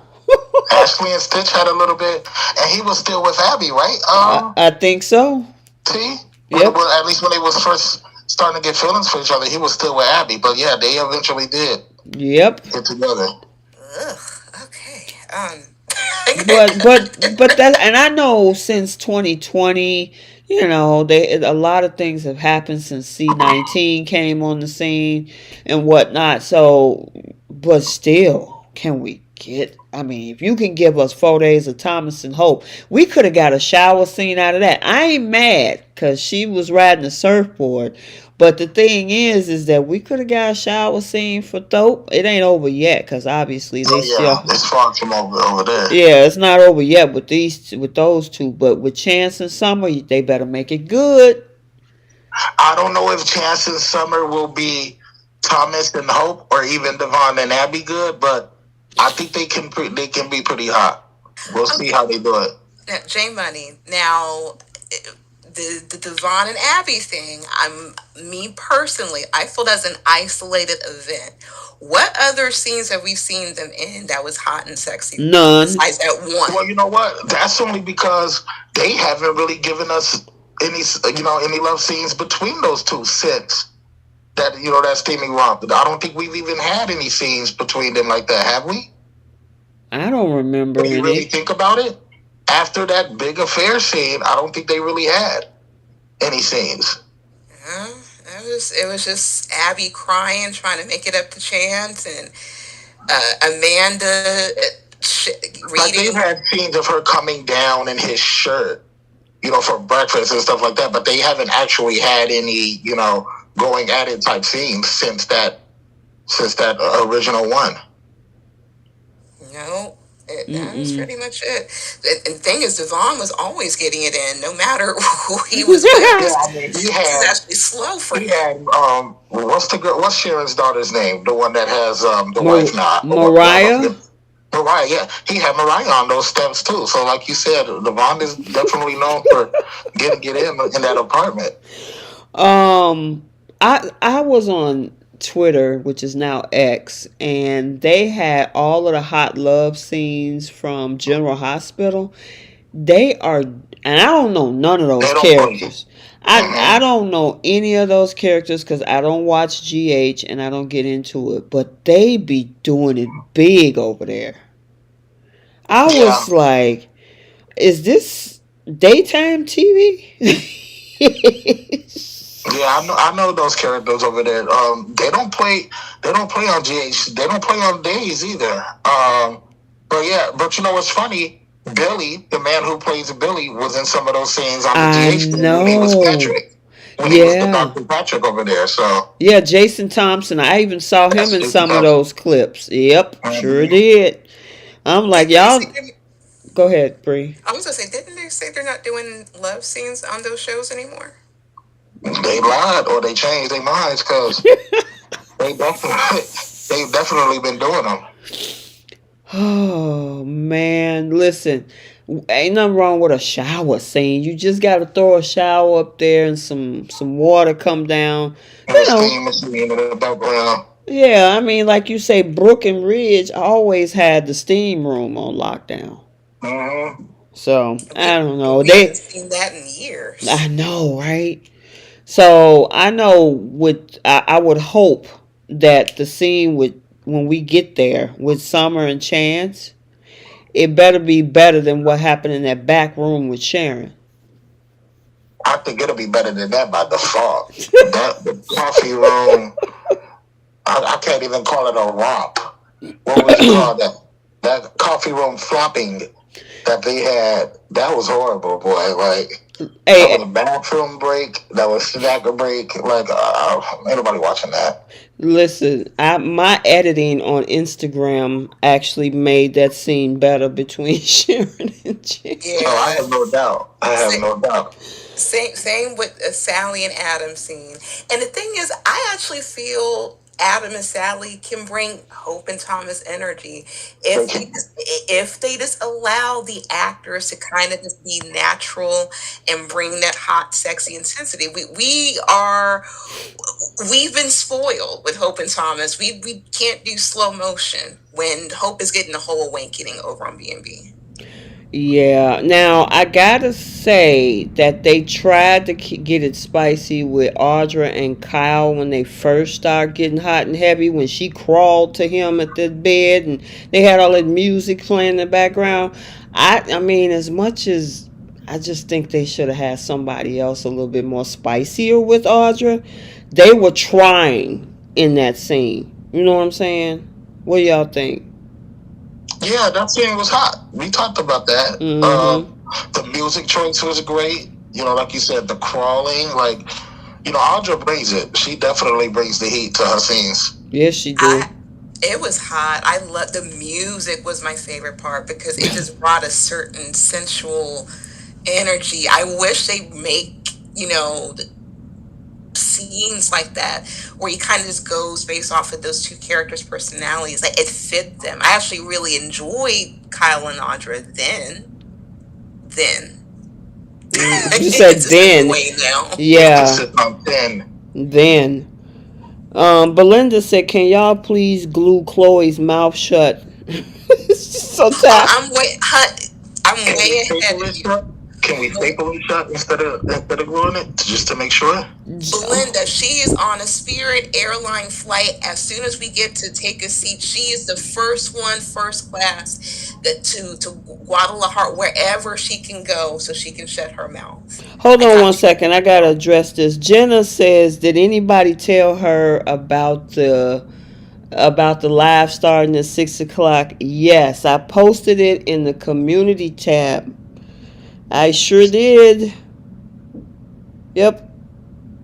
Ashley and Stitch had a little bit, and he was still with Abby, right? I think so. See? Yep. Well, at least when they was first starting to get feelings for each other, he was still with Abby. But yeah, they eventually did. Yep. Get together. Ugh. Okay. But that, and I know since 2020, you know, a lot of things have happened since C19 came on the scene and whatnot. So, but still, can we get? I mean, if you can give us 4 days of Thomas and Hope, we could have got a shower scene out of that. I ain't mad because she was riding a surfboard. But the thing is that we could have got a shower scene for Thope. It ain't over yet because obviously they still. It's far from over there. Yeah, it's not over yet with those two. But with Chance and Summer, they better make it good. I don't know if Chance and Summer will be Thomas and Hope or even Devon and Abby good, but I think they can be pretty hot. We'll see how they do it. Now, J Money. Now, the Devon and Abby thing. Me personally, I feel that's an isolated event. What other scenes have we seen them in that was hot and sexy? None. Besides that one. Well, you know what? That's only because they haven't really given us any love scenes between those two since that steaming romp. I don't think we've even had any scenes between them like that, have we? I don't remember any. When you really think about it, after that big affair scene, I don't think they really had any scenes. It was just Abby crying, trying to make it up to Chance, and Amanda reading. Like they've had scenes of her coming down in his shirt, for breakfast and stuff like that, but they haven't actually had any, going at it type scenes since that original one. No, that was pretty much it. And the thing is, Devon was always getting it in, no matter who he was with. Yeah, I mean, he had actually slow for him. He had what's Sharon's daughter's name? The one that has the wife now. Mariah. Mariah, yeah, he had Mariah on those steps too. So, like you said, Devon is definitely known for getting it in that apartment. I was on Twitter, which is now X, and they had all of the hot love scenes from General Hospital. They are, and I don't know none of those characters. I don't know any of those characters because I don't watch GH and I don't get into it, but they be doing it big over there. I was like, is this daytime TV? Yeah, I know those characters over there. They don't play on GH. They don't play on days either. But you know what's funny? Billy, the man who plays Billy, was in some of those scenes on the GH. Know. He was Patrick. He was the Dr. Patrick over there. So yeah, Jason Thompson. I even saw him in some of those clips. Yep, sure did. I'm like, y'all. Go ahead, Bree. I was gonna say, didn't they say they're not doing love scenes on those shows anymore? They lied or they changed their minds because they've definitely been doing them. Oh man, listen, ain't nothing wrong with a shower scene. You just got to throw a shower up there and some water come down. Steam machine in the background. Yeah, I mean, like you say, Brooke and Ridge always had the steam room on lockdown. Mm-hmm. So I don't know. We haven't seen that in years. I know, right? So I know I would hope that the scene with when we get there with Summer and Chance, it better be better than what happened in that back room with Sharon. I think it'll be better than that by default. That the coffee room, I can't even call it a romp. What would you call that? That coffee room flopping that they had, that was horrible, boy. Like, that was a Hey, bathroom break. That was snacker break. Like, ain't nobody watching that. listen, my editing on Instagram actually made that scene better between Sharon and Chance. Oh, I Yeah. have no doubt. I have no doubt. Same with Sally and Adam scene. And the thing is, I actually feel Adam and Sally can bring Hope and Thomas energy if they just allow the actors to kind of just be natural and bring that hot, sexy intensity. We've been spoiled with Hope and Thomas. We can't do slow motion when Hope is getting the whole awakening over on B&B. Yeah. Now I gotta say that they tried to get it spicy with Audra and Kyle when they first started getting hot and heavy. When she crawled to him at the bed and they had all that music playing in the background. I mean, as much as I just think they should have had somebody else a little bit more spicier with Audra. They were trying in that scene. You know what I'm saying? What do y'all think? Yeah, that scene was hot. We talked about that. Mm-hmm. The music choice was great. You know, like you said, the crawling. Like, you know, Audra brings it. She definitely brings the heat to her scenes. Yes, she do. It was hot. I love the music was my favorite part because it just brought a certain sensual energy. I wish they make, scenes like that where he kind of just goes based off of those two characters' personalities. Like it fit them. I actually really enjoyed Kyle and Audra then. You said It's just then. way now. Yeah. Then. Then. Belinda said, "Can y'all please glue Chloe's mouth shut?" So tired. I'm way ahead of you. Can we staple it shut instead of gluing it just to make sure? Belinda, she is on a Spirit airline flight. As soon as we get to take a seat, she is the first class to Guadalajara, wherever she can go, so she can shut her mouth. Hold on one second. I gotta address this. Jenna says, "Did anybody tell her about the live starting at 6 o'clock?" Yes, I posted it in the community tab. I sure did. Yep.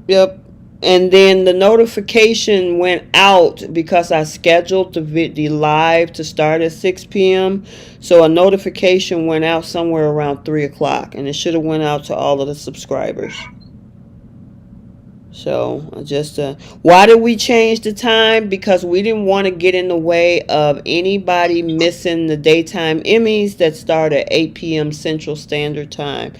Yep. And then the notification went out because I scheduled the live to start at 6 p.m. So a notification went out somewhere around 3 o'clock, and it should have went out to all of the subscribers. So why did we change the time? Because we didn't want to get in the way of anybody missing the daytime Emmys that start at 8 p.m. Central Standard Time.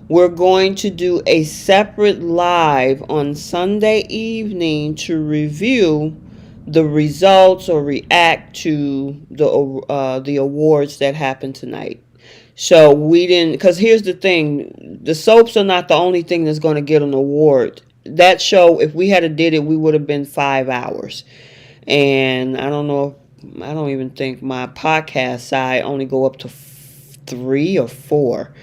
We're going to do a separate live on Sunday evening to review the results or react to the awards that happened tonight. So we didn't, because here's the thing, the soaps are not the only thing that's going to get an award. That show, if we had did it, we would have been 5 hours. And I don't even think my podcast side only go up to 3 or 4.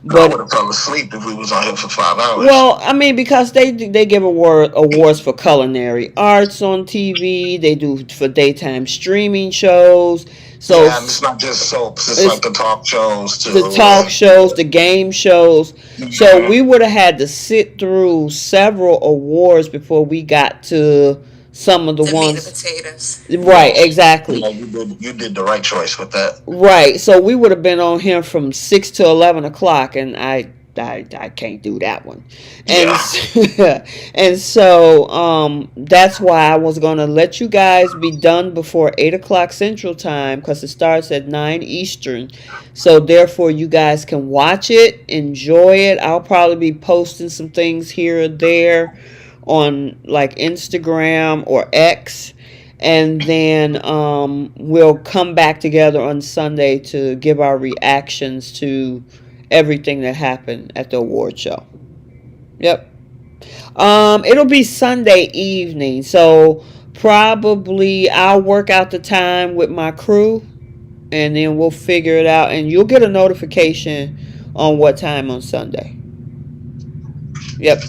But I would have fell asleep if we was on here for 5 hours. Well, I mean, because they give awards for culinary arts on TV. They do for daytime streaming shows. So yeah, it's not just soaps. It's like the talk shows too. The talk shows, the game shows. Mm-hmm. So we would have had to sit through several awards before we got to some of the ones. Meat and potatoes. Right, exactly. Yeah, you did the right choice with that. Right. So we would have been on here from 6 to 11 o'clock, and I can't do that one. And yeah. And so that's why I was going to let you guys be done before 8 o'clock Central Time, because it starts at 9 Eastern. So therefore you guys can watch it, enjoy it. I'll probably be posting some things here or there on like Instagram or X, and then we'll come back together on Sunday to give our reactions to everything that happened at the award show. Yep. It'll be Sunday evening, so probably I'll work out the time with my crew, and then we'll figure it out, and you'll get a notification on what time on Sunday. Yep.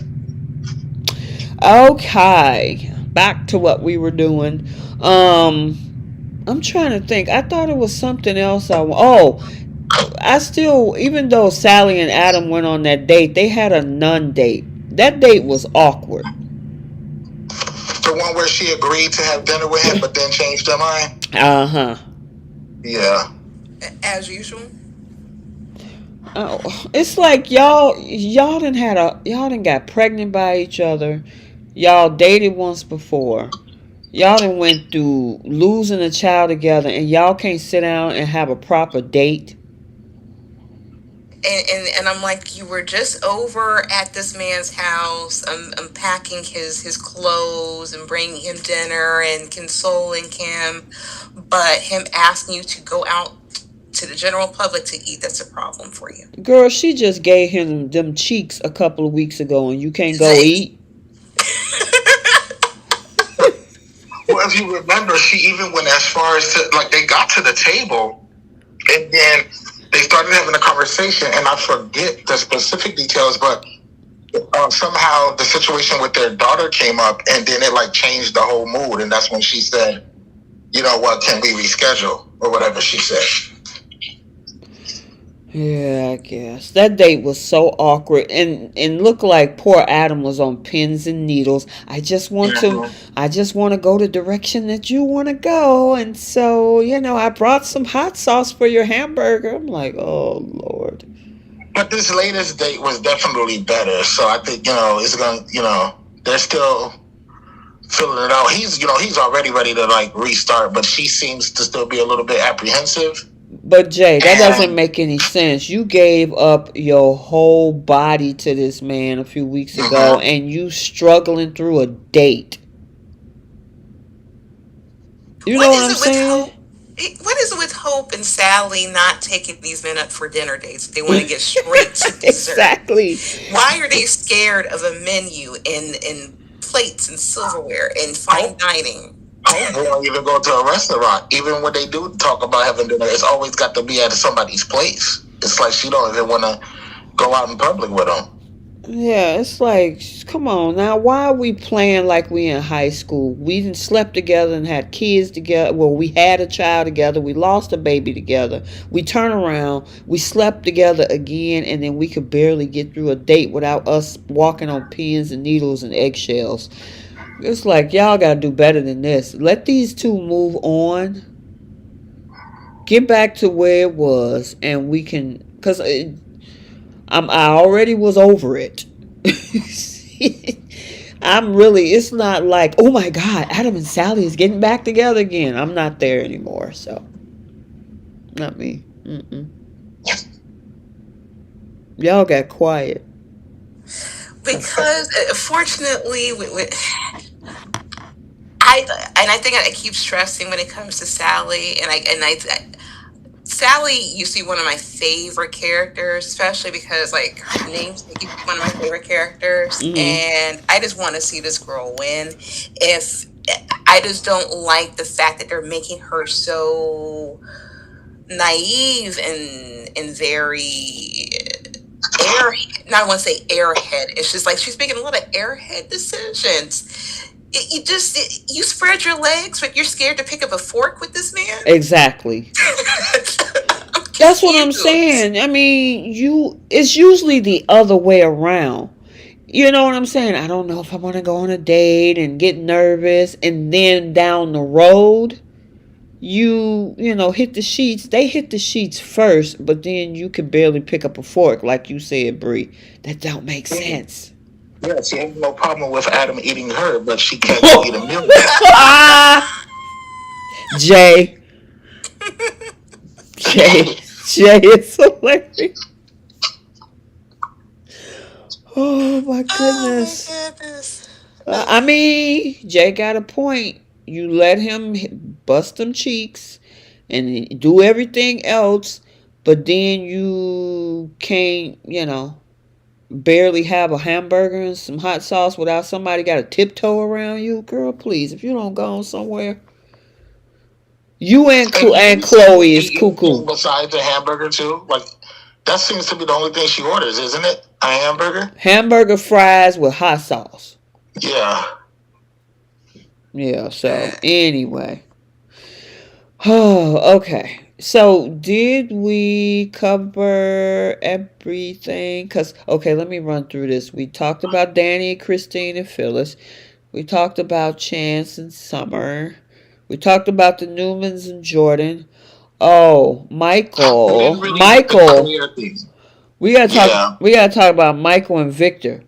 Okay, back to what we were doing. I'm trying to think. I thought it was something else. I still, even though Sally and Adam went on that date, they had a nun date. That date was awkward. The one where she agreed to have dinner with him, but then changed her mind. Yeah. As usual. Oh, it's like y'all done got pregnant by each other. Y'all dated once before. Y'all done went through losing a child together, and y'all can't sit down and have a proper date. And I'm like, you were just over at this man's house, unpacking his clothes and bringing him dinner and consoling him, but him asking you to go out to the general public to eat, that's a problem for you. Girl, she just gave him them cheeks a couple of weeks ago, and you can't go eat. Well, if you remember, she even went as far as to, like, they got to the table, and then they started having a conversation, and I forget the specific details, but somehow the situation with their daughter came up, and then it, like, changed the whole mood, and that's when she said, you know what, can we reschedule, or whatever she said. Yeah, I guess that date was so awkward, and looked like poor Adam was on pins and needles. I just want to go the direction that you want to go, and so I brought some hot sauce for your hamburger. I'm like, oh Lord. But this latest date was definitely better, so I think it's gonna they're still filling it out. He's already ready to, like, restart, but she seems to still be a little bit apprehensive. But Jay, that doesn't make any sense. You gave up your whole body to this man a few weeks ago, and you struggling through a date. You know what I'm saying? What is it with Hope and Sally not taking these men up for dinner dates? They want to get straight to dessert. Exactly. Why are they scared of a menu and plates and silverware and fine dining? They don't even go to a restaurant. Even when they do talk about having dinner, it's always got to be at somebody's place. It's like she don't even want to go out in public with them. Yeah, it's like, come on now. Why are we playing like we in high school? We didn't slept together and had kids together. Well, we had a child together. We lost a baby together. We turn around. We slept together again, and then we could barely get through a date without us walking on pins and needles and eggshells. It's like, y'all gotta do better than this. Let these two move on. Get back to where it was, and we can. Because I already was over it. It's not like, oh my God, Adam and Sally is getting back together again. I'm not there anymore, so. Not me. Y'all got quiet. Because, fortunately, I think I keep stressing when it comes to Sally, Sally used to be one of my favorite characters, especially because, like, her name's Nikki, one of my favorite characters, and I just want to see this girl win. I just don't like the fact that they're making her so naive and very I want to say airhead. It's just like she's making a lot of airhead decisions. You spread your legs, but you're scared to pick up a fork with this man? Exactly. That's what I'm saying. I mean, it's usually the other way around. You know what I'm saying? I don't know if I want to go on a date and get nervous, and then down the road, you hit the sheets. They hit the sheets first, but then you can barely pick up a fork, like you said, Bree. That don't make sense. Yeah, she ain't no problem with Adam eating her, but she can't eat a meal. Jay, it's hilarious. Oh my goodness. I mean, Jay got a point. You let him bust them cheeks and do everything else, but then you can't, barely have a hamburger and some hot sauce without somebody got a tiptoe around you, girl, please, if you don't go somewhere. You And did and you see her Chloe is eat cuckoo. anything besides the hamburger too? Like that seems to be the only thing she orders, isn't it? A hamburger? Hamburger fries with hot sauce. Yeah. Yeah, so anyway. Oh, okay. So did we cover everything? Cause okay, let me run through this. We talked about Danny, Christine, and Phyllis. We talked about Chance and Summer. We talked about the Newmans and Jordan. Oh, We didn't Michael. really hit the Michael. clear thing. We gotta talk. Yeah. We gotta talk about Michael and Victor.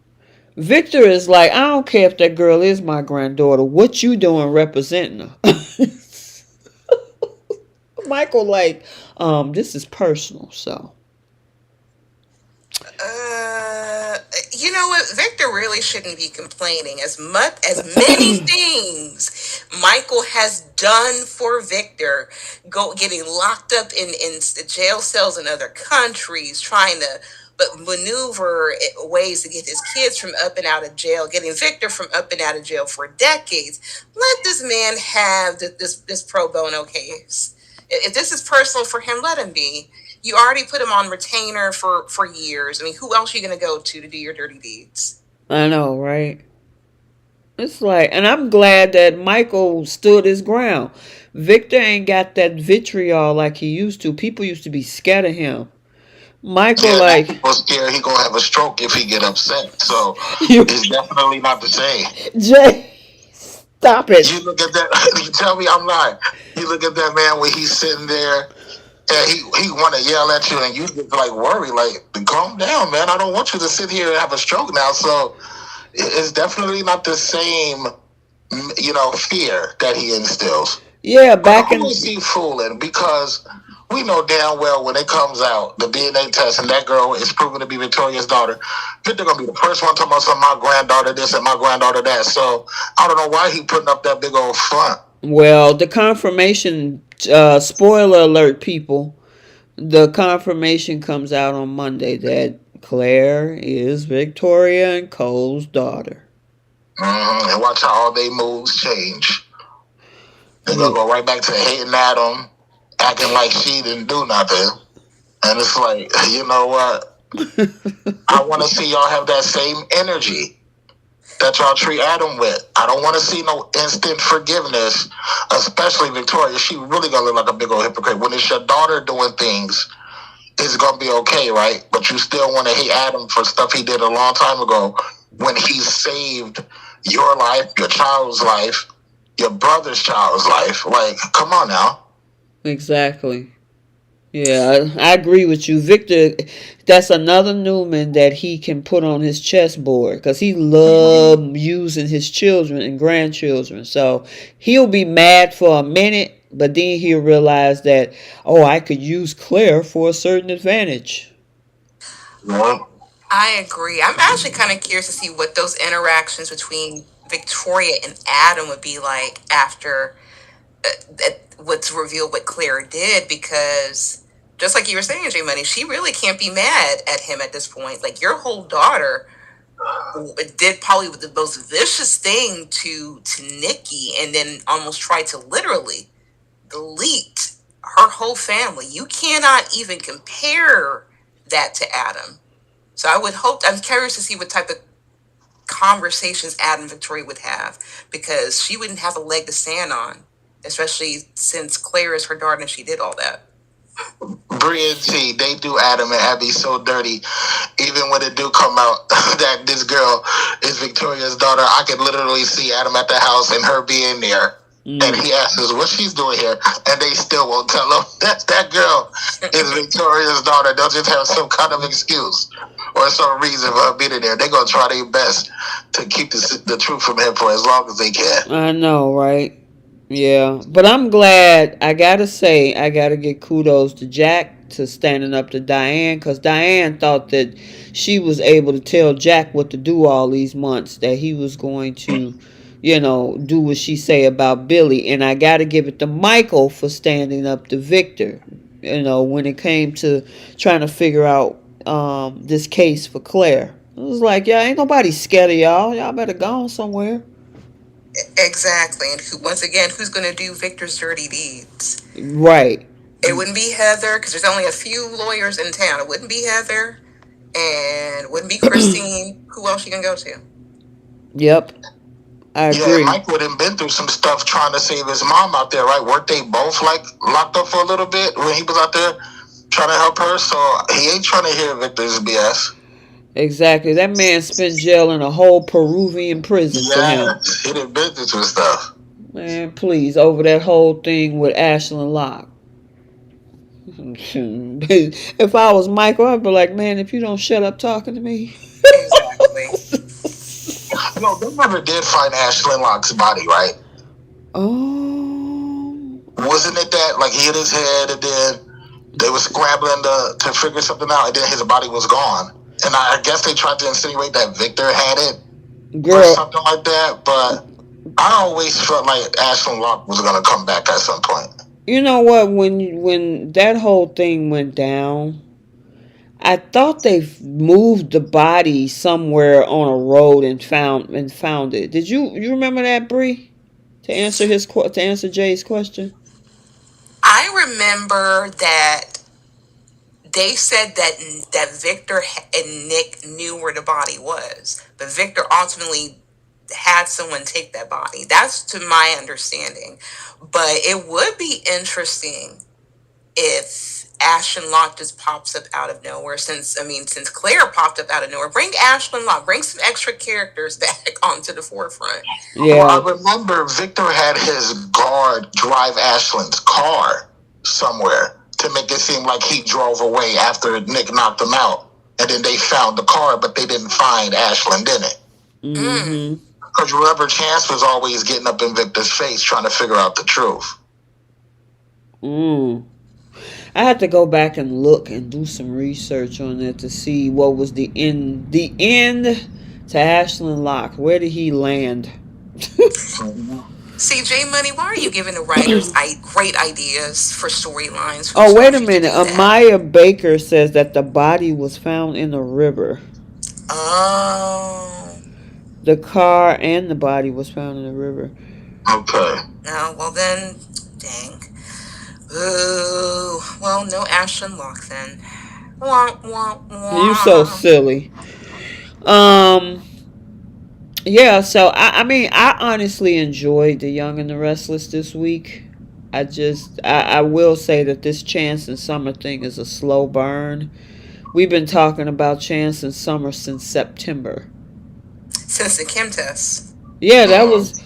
Victor is like, I don't care if that girl is my granddaughter. What you doing representing her? Michael, like, this is personal, so. You know what? Victor really shouldn't be complaining as much as many things Michael has done for Victor, getting locked up in jail cells in other countries, trying to maneuver ways to get his kids from up and out of jail, getting Victor from up and out of jail for decades. Let this man have this pro bono case. If this is personal for him, let him be. You already put him on retainer for years. I mean, who else are you going to go to do your dirty deeds? I know, right? It's like, and I'm glad that Michael stood his ground. Victor ain't got that vitriol like he used to. People used to be scared of him. Michael, Yeah, now like, people scared he gonna have a stroke if he get upset. So you, it's definitely not the same. Jay, stop it. You look at that. You tell me I'm lying. You look at that man when he's sitting there and he want to yell at you, and you just like worry, like calm down, man. I don't want you to sit here and have a stroke now. So it's definitely not the same, fear that he instills. Yeah, But back who in. is he fooling? Because we know damn well when it comes out, the DNA test, and that girl is proven to be Victoria's daughter, they're gonna be the first one talking about some my granddaughter this and my granddaughter that. So I don't know why he putting up that big old front. Well, the confirmation, spoiler alert, people. The confirmation comes out on Monday that Claire is Victoria and Cole's daughter. And watch how all they moves change. They're gonna go right back to hating Adam, acting like she didn't do nothing. And it's like, you know what? I want to see y'all have that same energy that y'all treat Adam with. I don't want to see no instant forgiveness, especially Victoria. She really gonna look like a big old hypocrite. When it's your daughter doing things, it's gonna be okay, right? But you still want to hate Adam for stuff he did a long time ago when he saved your life, your child's life, your brother's child's life. Like, come on now. Exactly. Yeah, I agree with you. Victor, that's another Newman that he can put on his chessboard because he loves using his children and grandchildren. So he'll be mad for a minute, but then he'll realize that, oh, I could use Claire for a certain advantage. Yeah. I agree. I'm actually kind of curious to see what those interactions between Victoria and Adam would be like after what's revealed what Claire did, because just like you were saying, J Money, she really can't be mad at him at this point. Like, your whole daughter did probably the most vicious thing to Nikki, and then almost tried to literally delete her whole family. You cannot even compare that to Adam. So I'm curious to see what type of conversations Adam and Victoria would have, because she wouldn't have a leg to stand on, especially since Claire is her daughter and she did all that. Bree and T, they do Adam and Abby so dirty. Even when it do come out that this girl is Victoria's daughter, I could literally see Adam at the house and her being there. And he asks us what she's doing here, and they still won't tell him that girl is Victoria's daughter. They'll just have some kind of excuse or some reason for her being there. They're going to try their best to keep the truth from him for as long as they can. I know, right? Yeah, but I'm glad. I gotta say, I gotta give kudos to Jack to standing up to Diane, because Diane thought that she was able to tell Jack what to do all these months, that he was going to, do what she say about Billy. And I gotta give it to Michael for standing up to Victor, when it came to trying to figure out this case for Claire. It was like, yeah, ain't nobody scared of y'all. Y'all better go on somewhere. Exactly. And once again, who's going to do Victor's dirty deeds? Right. It wouldn't be Heather, because there's only a few lawyers in town. It wouldn't be Heather, and it wouldn't be Christine. Who else you can go to? Yep. I agree. Mike would have been through some stuff trying to save his mom out there, right? Weren't they both like locked up for a little bit when he was out there trying to help her? So he ain't trying to hear Victor's BS. Exactly. That man spent jail in a whole Peruvian prison for him. He done been through some stuff. Man, please, over that whole thing with Ashland Locke. If I was Michael, I'd be like, man, if you don't shut up talking to me. Exactly. No, they never did find Ashland Locke's body, right? Oh. Wasn't it that, like, he hit his head and then they were scrambling to figure something out and then his body was gone? And I guess they tried to insinuate that Victor had it or something like that, but I always felt like Ashland Locke was going to come back at some point. You know what? When that whole thing went down, I thought they moved the body somewhere on a road and found it. Did you remember that, Bree? To answer Jay's question. I remember that they said that Victor and Nick knew where the body was, but Victor ultimately had someone take that body. That's to my understanding. But it would be interesting if Ashland Locke just pops up out of nowhere. Since Claire popped up out of nowhere, bring Ashland Locke, bring some extra characters back onto the forefront. Yeah. Well, I remember Victor had his guard drive Ashland's car somewhere to make it seem like he drove away after Nick knocked him out. And then they found the car, but they didn't find Ashland in it. Mm-hmm. Because remember, Chance was always getting up in Victor's face trying to figure out the truth. I had to go back and look and do some research on that to see what was the end to Ashland Locke. Where did he land? CJ Money, why are you giving the writers great ideas for storylines? Oh, wait a minute. Amaya Baker says that the body was found in a river. Oh. The car and the body was found in the river. Okay. Oh, well then, dang. Ooh, well, no Ashland Locke then. Wah, wah, wah. You so silly. Yeah, so I honestly enjoyed The Young and the Restless this week. I will say that this Chance and Summer thing is a slow burn. We've been talking about Chance and Summer since September. Since the Kim test. Yeah, that was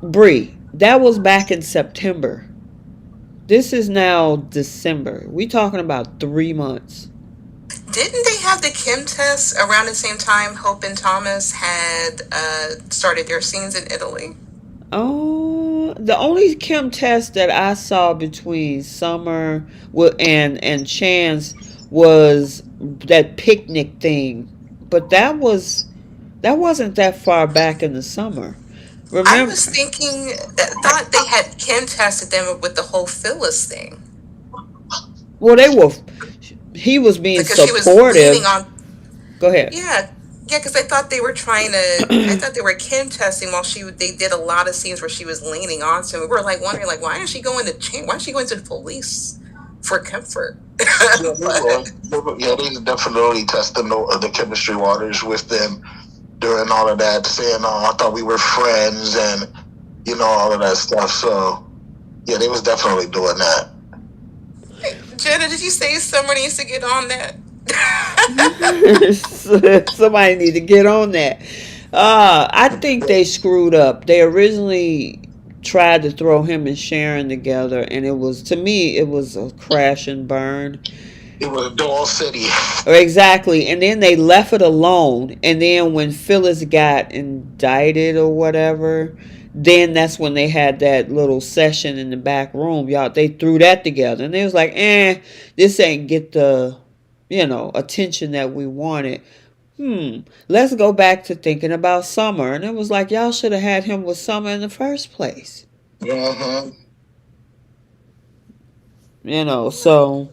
Bree. That was back in September. This is now December. We talking about 3 months. Didn't they have the Kim test around the same time Hope and Thomas had started their scenes in Italy? Oh, the only Kim test that I saw between Summer and Chance was that picnic thing, but that wasn't that far back in the summer. Remember? I was thinking, thought they had Kim tested them with the whole Phyllis thing. Well, he was being because supportive. She was leaning on. Go ahead. Yeah, because I thought they were trying to. I thought they were Kim testing while they did a lot of scenes where she was leaning on to. We were like wondering, like, why is she going to why is she going to the police for comfort? Yeah, they definitely testing the chemistry waters with them during all of that, saying, "Oh, I thought we were friends," and all of that stuff. So, yeah, they was definitely doing that. Jenna, did you say somebody needs to get on that? Somebody need to get on that. I think they screwed up. They originally tried to throw him and Sharon together, and it was a crash and burn. It was a Doll City. Exactly. And then they left it alone. And then when Phyllis got indicted or whatever, then that's when they had that little session in the back room. Y'all, they threw that together. And they was like, this ain't get the, attention that we wanted. Let's go back to thinking about Summer. And it was like, y'all should have had him with Summer in the first place. Mm-hmm. So...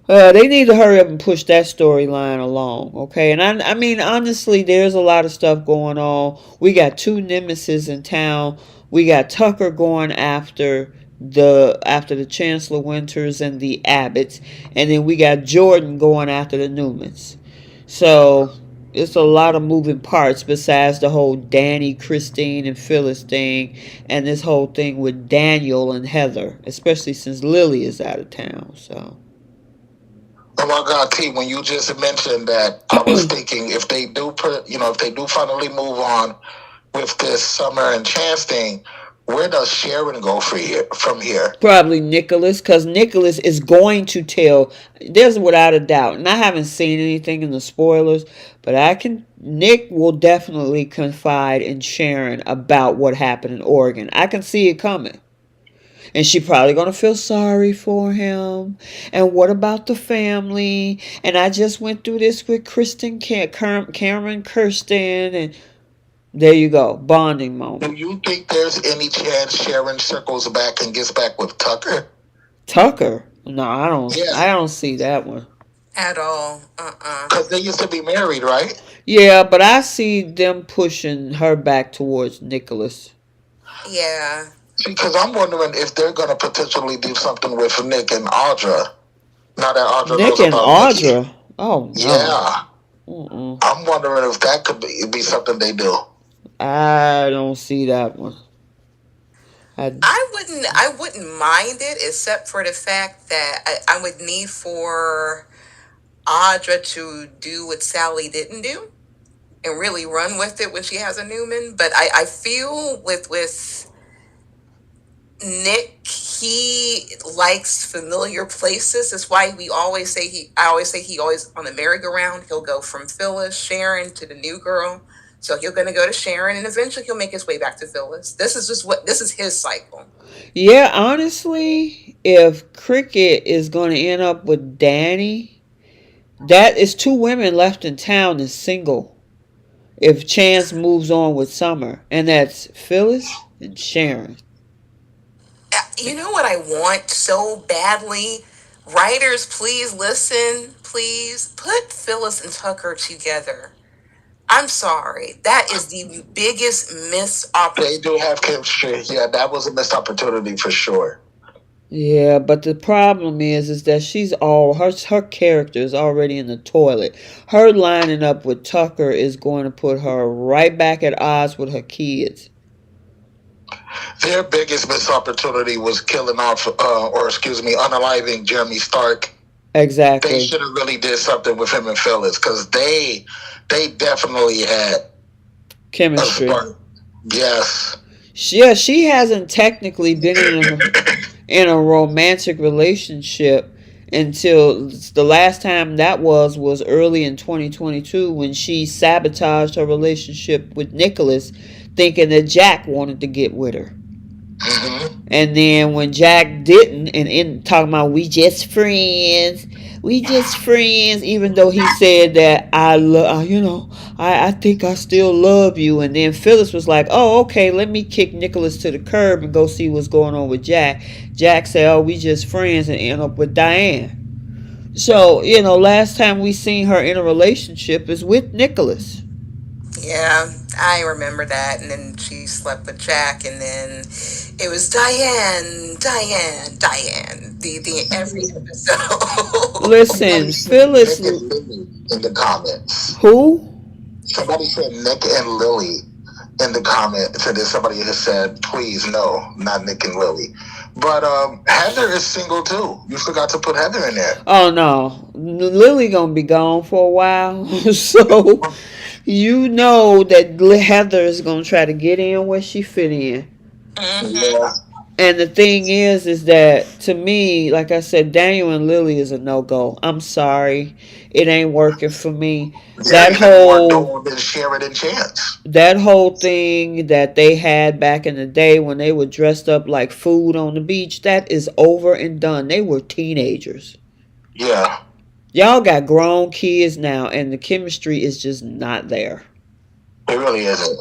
They need to hurry up and push that storyline along, okay? And I mean, honestly, there's a lot of stuff going on. We got two nemesis in town. We got Tucker going after the Chancellor Winters and the Abbotts, and then we got Jordan going after the Newmans. So it's a lot of moving parts besides the whole Danny, Christine, and Phyllis thing, and this whole thing with Daniel and Heather, especially since Lily is out of town. So. Oh my God, T, when you just mentioned that, I was thinking if they do if they do finally move on with this Summer and Chance thing, where does Sharon go from here? Probably Nicholas, because Nicholas is going to tell. There's without a doubt, and I haven't seen anything in the spoilers, but Nick will definitely confide in Sharon about what happened in Oregon. I can see it coming. And she probably gonna feel sorry for him. And what about the family? And I just went through this with Cameron Kirsten, and there you go, bonding moment. Do you think there's any chance Sharon circles back and gets back with Tucker? Tucker? No, I don't. Yeah. I don't see that one at all. Because they used to be married, right? Yeah, but I see them pushing her back towards Nicholas. Yeah. Because I'm wondering if they're going to potentially do something with Nick and Audra. Now that Audra Nick knows and about Audra? Nikki. Oh, no. Yeah. I'm wondering if that could be something they do. I don't see that one. I wouldn't mind it, except for the fact that I would need for Audra to do what Sally didn't do and really run with it when she has a Newman. But I feel with Nick, he likes familiar places. That's why I always say he always on the merry-go-round. He'll go from Phyllis, Sharon to the new girl. So he's going to go to Sharon, and eventually he'll make his way back to Phyllis. This is his cycle. Yeah, honestly, if Cricket is going to end up with Danny, that is two women left in town and single. If Chance moves on with Summer, and that's Phyllis and Sharon. You know what I want so badly? Writers, please listen. Please put Phyllis and Tucker together. I'm sorry. That is the biggest missed opportunity. They do have chemistry. Yeah, that was a missed opportunity for sure. Yeah, but the problem is that she's her character is already in the toilet. Her lining up with Tucker is going to put her right back at odds with her kids. Their biggest missed opportunity was killing off, unaliving Jeremy Stark. Exactly. They should have really did something with him and Phyllis because they definitely had chemistry. Yes. Yeah, she hasn't technically been in a romantic relationship until the last time that was early in 2022 when she sabotaged her relationship with Nicholas, thinking that Jack wanted to get with her. Mm-hmm. And then when Jack didn't, and talking about we just friends, even though he said that I think I still love you, and then Phyllis was like, oh, okay, let me kick Nicholas to the curb and go see what's going on with Jack. Jack said, oh, we just friends, and end up with Diane. So, last time we seen her in a relationship is with Nicholas. Yeah, I remember that. And then she slept with Jack, and then it was Diane. The every episode. Listen, Phyllis in the comments. Who? Somebody said Nick and Lily in the comments, and then somebody has said, please no, not Nick and Lily. But Heather is single too. You forgot to put Heather in there. Oh no, Lily gonna be gone for a while, so you know that Heather is gonna try to get in where she fit in. Mm-hmm. Yeah. And the thing is that to me, like I said, Daniel and Lily is a no-go. I'm sorry, it ain't working for me. Yeah, that whole thing that they had back in the day when they were dressed up like food on the beach, that is over and done. They were teenagers. Yeah. Y'all got grown kids now, and the chemistry is just not there. It really isn't.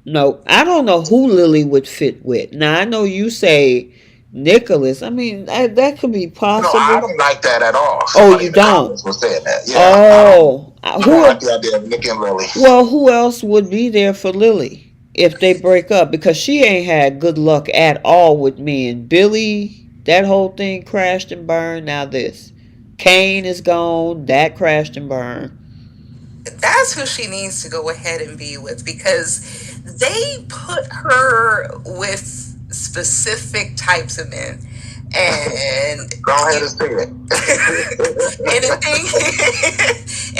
No, I don't know who Lily would fit with. Now, I know you say Nicholas. I mean, that could be No, I possible. don't like that at all. Oh, Somebody you in the don't? comments was saying that. Yeah, Oh, I don't like who? the idea of Nikki and Lily. Well, who else would be there for Lily if they break up? Because she ain't had good luck at all with me and Billy. That whole thing crashed and burned. Now this, Kane is gone. That crashed and burned. That's who she needs to go ahead and be with, because they put her with specific types of men. And Go ahead you, and say it. and the thing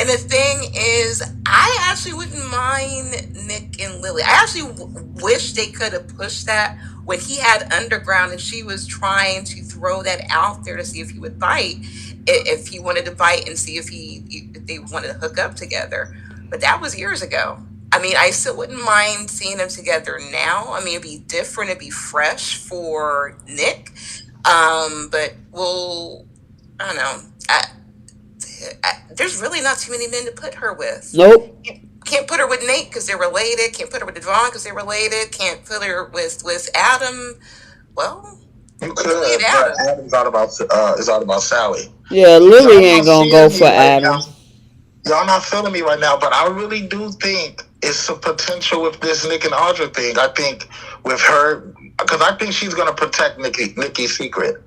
and the thing is, I actually wouldn't mind Nick and Lily. I actually wish they could have pushed that when he had Underground and she was trying to throw that out there to see if he would bite, if he wanted to bite, and see if they wanted to hook up together. But that was years ago. I mean, I still wouldn't mind seeing them together now. I mean, it'd be different, it'd be fresh for Nick. But we'll, I don't know. There's really not too many men to put her with. Nope. Can't put her with Nate because they're related. Can't put her with Devon because they're related. Can't put her with Adam. Well, You let's leave could, but Adam. Adam's all about Sally. Yeah, Y'all Lily not ain't gonna go feeling me for right now. Adam. Y'all not feeling me right now, but I really do think it's a potential with this Nick and Audra thing. I think with her, because I think she's gonna protect Nikki's secret,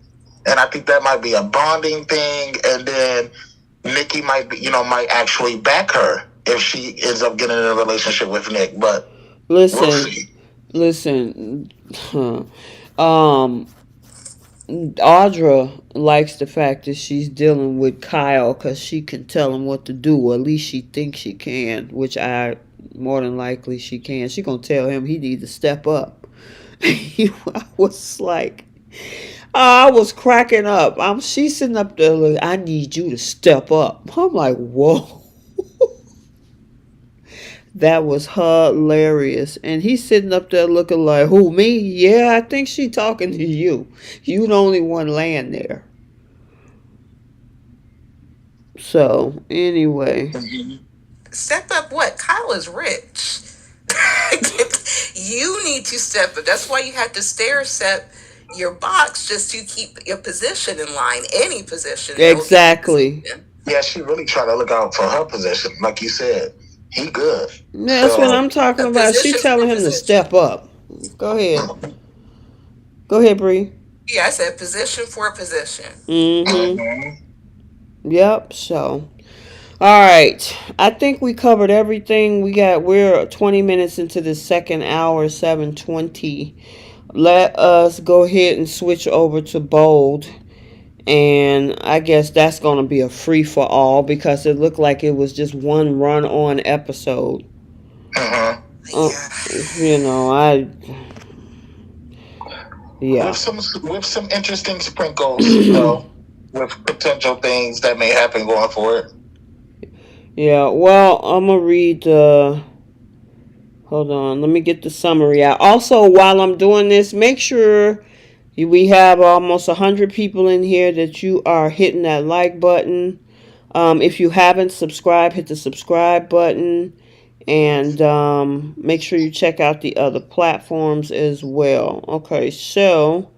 and I think that might be a bonding thing. And then Nikki might be, might actually back her if she ends up getting in a relationship with Nick. But we'll Listen, see. listen. Huh. Um, Audra likes the fact that she's dealing with Kyle because she can tell him what to do, or at least she thinks she can, which I more than likely she can. She gonna tell him he needs to step up. I was like, I was cracking up. She's sitting up there like, I need you to step up. I'm like, whoa. That was hilarious. And he's sitting up there looking like, who, me? Yeah, I think she talking to you. You the only one laying there. So, anyway. Step up what? Kyle is rich. You need to step up. That's why you have to stair step your box just to keep your position in line. Any position, no Exactly. position. Yeah, she really trying to look out for her position, like you said. He good. That's what So I'm talking A about. She position for telling a him to position. step up. Go ahead. Go ahead, Bree. Yeah, I said position for a position. Mm-hmm. mhm. Yep. So, all right. I think we covered everything. We're 20 minutes into the second hour, 7:20. Let us go ahead and switch over to bold. And I guess that's going to be a free for all because it looked like it was just one run on episode. Mhm. Uh, Yeah. I with yeah. some interesting sprinkles though, with potential things that may happen going forward. Yeah, well, I'm gonna read the. Hold on, let me get the summary out. Also, while I'm doing this, make sure we have almost 100 people in here that you are hitting that like button. If you haven't subscribed, hit the subscribe button. And make sure you check out the other platforms as well. Okay, so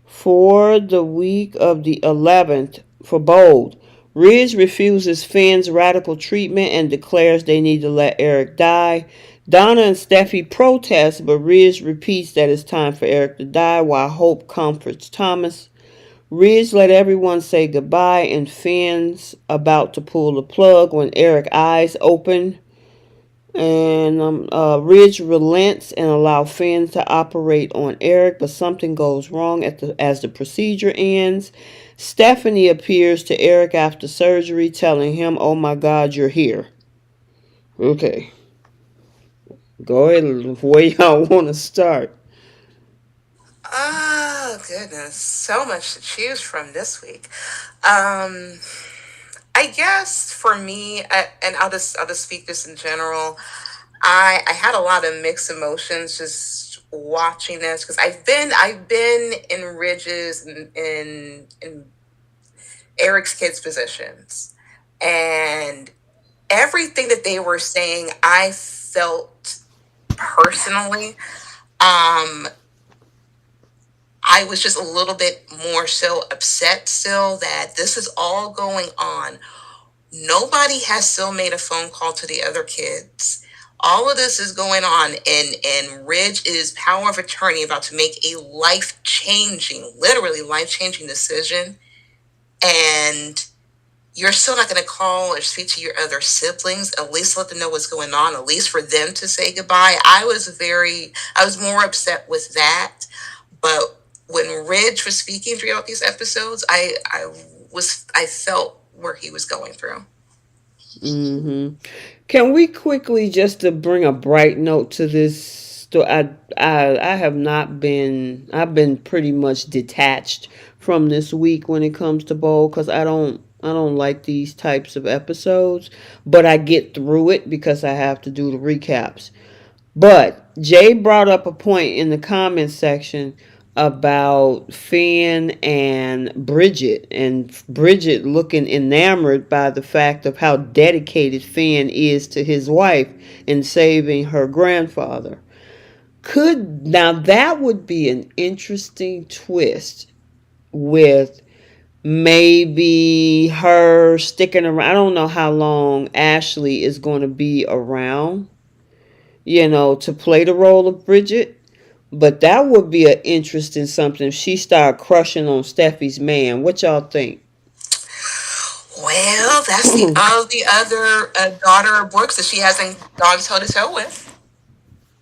for the week of the 11th, for Bold, Ridge refuses Finn's radical treatment and declares they need to let Eric die. Donna and Steffi protest, but Ridge repeats that it's time for Eric to die while Hope comforts Thomas. Ridge let everyone say goodbye, and Finn's about to pull the plug when Eric's eyes open. And Ridge relents and allows Finn to operate on Eric, but something goes wrong as the procedure ends. Stephanie appears to Eric after surgery, telling him, "Oh my God, you're here." Okay, go ahead. Where y'all want to start? Oh goodness, so much to choose from this week. Um, I guess for me, and I'll just speak this in general. I had a lot of mixed emotions just watching this because I've been in Ridge's in Eric's kids' positions, and everything that they were saying, I felt, personally. Um, I was just a little bit more so upset still that this is all going on. Nobody has still made a phone call to the other kids. All of this is going on, and Ridge is power of attorney about to make a life changing, literally life changing decision, and you're still not going to call or speak to your other siblings, at least let them know what's going on, at least for them to say goodbye. I was more upset with that. But when Ridge was speaking throughout these episodes, I felt where he was going through. Mm-hmm. Can we quickly, just to bring a bright note to this story? I have not been. I've been pretty much detached from this week when it comes to bowl because I don't like these types of episodes, but I get through it because I have to do the recaps. But Jay brought up a point in the comments section about Finn and Bridget looking enamored by the fact of how dedicated Finn is to his wife in saving her grandfather. Could now that would be an interesting twist with maybe her sticking around. I don't know how long Ashley is going to be around, to play the role of Bridget. But that would be an interesting something if she started crushing on Steffi's man. What y'all think? Well, that's the other daughter Brooks that she hasn't gone toe to toe with.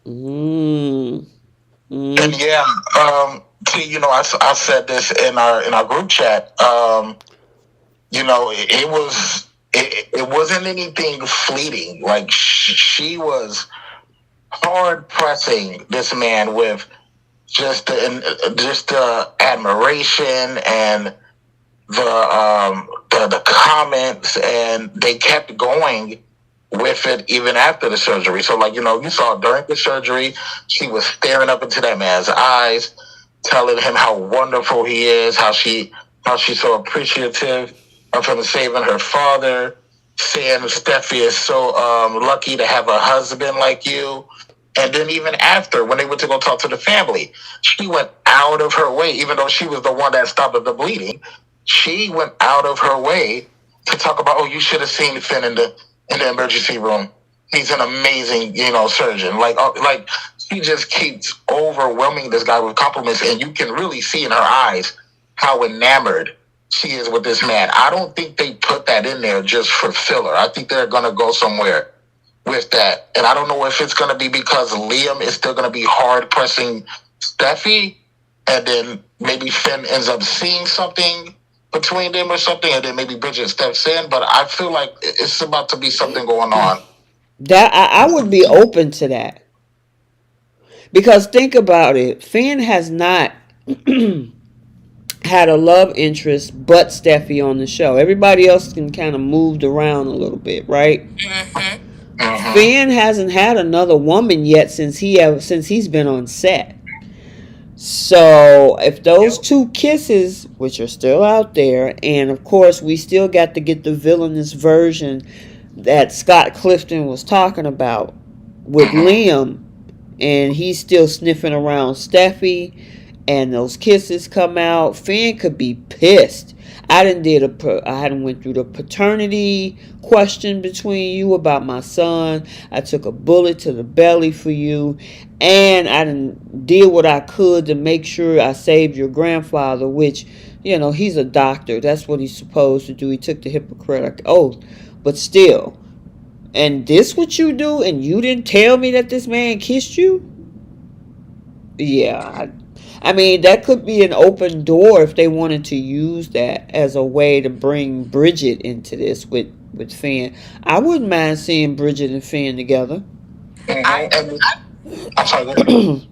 Mm. And yeah, see, I said this in our group chat. It wasn't anything fleeting. Like she was hard pressing this man with just the admiration and the comments, and they kept going with it even after the surgery. So, like, you saw during the surgery, she was staring up into that man's eyes, telling him how wonderful he is, how she's so appreciative of him saving her father, saying Steffi is so lucky to have a husband like you. And then even after, when they went to go talk to the family, she went out of her way, even though she was the one that stopped the bleeding. She went out of her way to talk about, oh, you should have seen Finn in the emergency room. He's an amazing, surgeon. Like she just keeps overwhelming this guy with compliments, and you can really see in her eyes how enamored she is with this man. I don't think they put that in there just for filler. I think they're gonna go somewhere with that, and I don't know if it's gonna be because Liam is still gonna be hard pressing Steffi, and then maybe Finn ends up seeing something between them or something, and then maybe Bridget steps in. But I feel like it's about to be something going on. That I would be open to that because think about it. Finn has not had a love interest but Steffi on the show. Everybody else can kind of moved around a little bit, right? Finn hasn't had another woman yet since he's been on set. So if those two kisses, which are still out there, and of course we still got to get the villainous version that Scott Clifton was talking about with Liam, and he's still sniffing around Steffi, and those kisses come out, Finn could be pissed. I hadn't went through the paternity question between you about my son. I took a bullet to the belly for you, and I didn't did what I could to make sure I saved your grandfather, which, he's a doctor. That's what he's supposed to do. He took the Hippocratic oath, but still. And this what you do, and you didn't tell me that this man kissed you? Yeah, I mean, that could be an open door if they wanted to use that as a way to bring Bridget into this with Finn. I wouldn't mind seeing Bridget and Finn together. I'm sorry. Oh,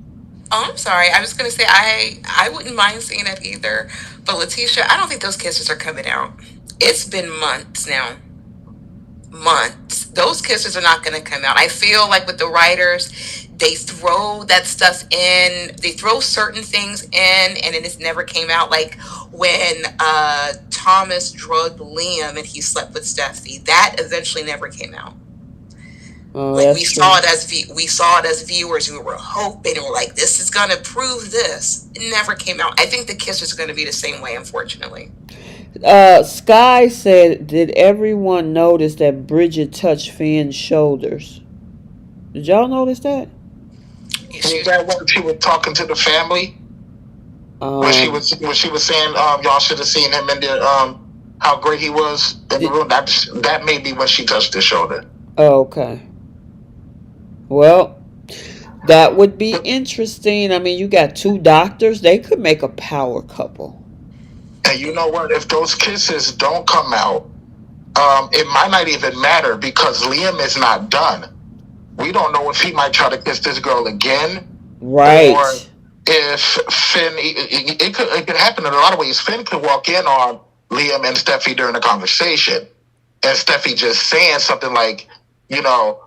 I'm sorry. I was going to say I wouldn't mind seeing that either. But Letitia, I don't think those kisses are coming out. It's been months now. Months. Those kisses are not going to come out. I feel like with the writers, they throw that stuff in. They throw certain things in, and it never came out. Like when Thomas drugged Liam and he slept with Steffi. That eventually never came out. Oh, Like that's true. we saw it as viewers. We were hoping and we're like, this is gonna prove this. It never came out. I think the kiss is gonna be the same way, unfortunately. Sky said, "Did everyone notice that Bridget touched Finn's shoulders? Did y'all notice that?" Was that when she was talking to the family? Um, When she was saying y'all should have seen him in the how great he was in the room. That may be when she touched his shoulder. okay. Well, that would be interesting. I mean, you got two doctors. They could make a power couple. And you know what? If those kisses don't come out, it might not even matter because Liam is not done. We don't know if he might try to kiss this girl again, Right. or if Finn. It could happen in a lot of ways. Finn could walk in on Liam and Steffi during a conversation, and Steffi just saying something like, you know,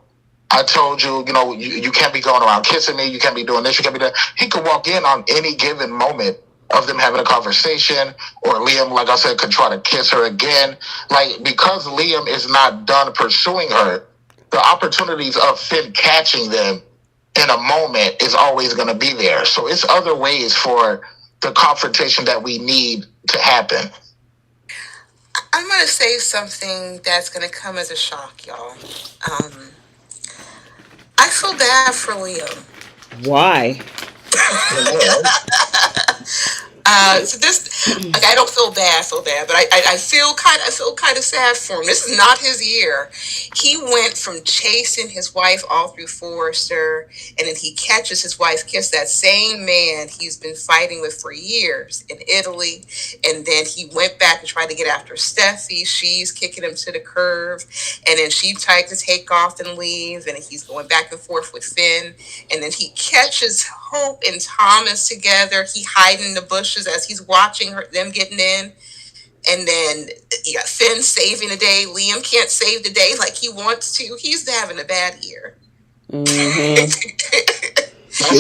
I told you, you know, you can't be going around kissing me. You can't be doing this. You can't be that. He could walk in on any given moment of them having a conversation, or Liam, like I said, could try to kiss her again. Like, because Liam is not done pursuing her, the opportunities of Finn catching them in a moment is always going to be there. So it's other ways for the confrontation that we need to happen. I'm gonna say something that's gonna come as a shock, y'all. I feel bad for Liam. Why? So this, like, I don't feel bad, but I feel kind of sad for him. This is not his year. He went from chasing his wife all through Forrester, and then he catches his wife kiss that same man he's been fighting with for years in Italy, and then he went back and tried to get after Steffi. She's kicking him to the curb, and then she tried to take off and leave, and he's going back and forth with Finn, and then he catches Hope and Thomas together. He hiding in the bushes as he's watching them getting in. And then you got Finn saving the day. Liam can't save the day like he wants to. He's having a bad year. That's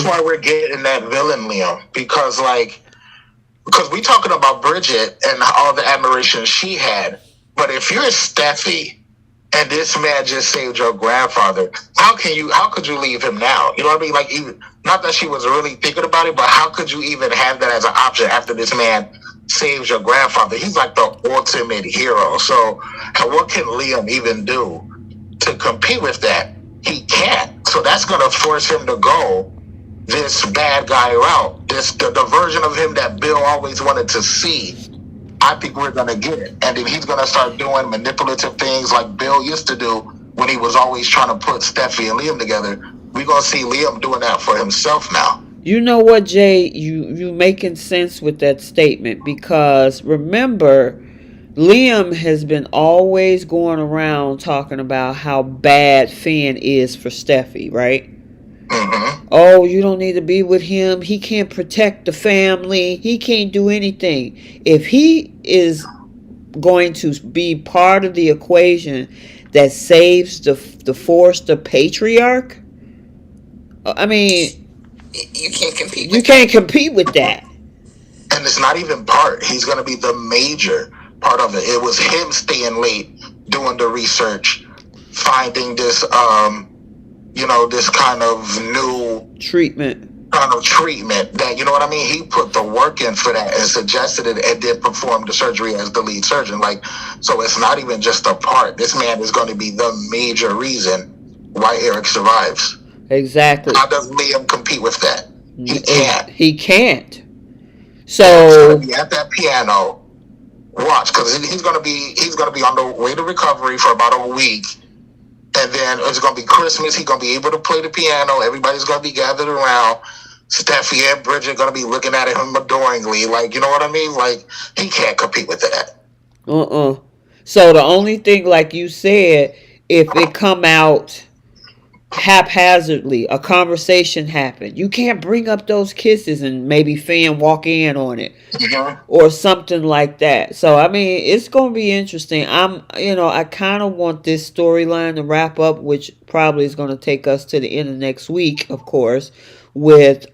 why we're getting that villain Liam. Because we talking about Bridget and all the admiration she had. But if you're Steffi and this man just saved your grandfather, how could you leave him now? You know what I mean? Like, even not that she was really thinking about it, but how could you even have that as an option after this man saves your grandfather? He's like the ultimate hero. So what can Liam even do to compete with that? He can't. So that's gonna force him to go this bad guy route. The version of him that Bill always wanted to see. I think we're going to get it. And if he's going to start doing manipulative things like Bill used to do when he was always trying to put Steffi and Liam together, we're going to see Liam doing that for himself now. You know what, Jay? You making sense with that statement, because remember, Liam has been always going around talking about how bad Finn is for Steffi, right? Mm-hmm. Oh, you don't need to be with him. He can't protect the family. He can't do anything. If he is going to be part of the equation that saves the Forrester patriarch, I mean, you can't compete. You can't compete with that. And it's not even part. He's going to be the major part of it. It was him staying late, doing the research, finding this this kind of new treatment that, you know what I mean? He put the work in for that and suggested it and did perform the surgery as the lead surgeon. Like, so it's not even just a part. This man is going to be the major reason why Eric survives. Exactly. How does Liam compete with that? He can't. He can't. So he's at that piano. Watch, because he's gonna be on the way to recovery for about a week. And then it's going to be Christmas. He's going to be able to play the piano. Everybody's going to be gathered around. Steffi and Bridget are going to be looking at him adoringly. Like, you know what I mean? Like, he can't compete with that. So the only thing, like you said, if it come out haphazardly, a conversation happened, you can't bring up those kisses and maybe Finn walk in on it. Mm-hmm. Or something like that. So I mean, it's going to be interesting. I kind of want this storyline to wrap up, which probably is going to take us to the end of next week, of course, with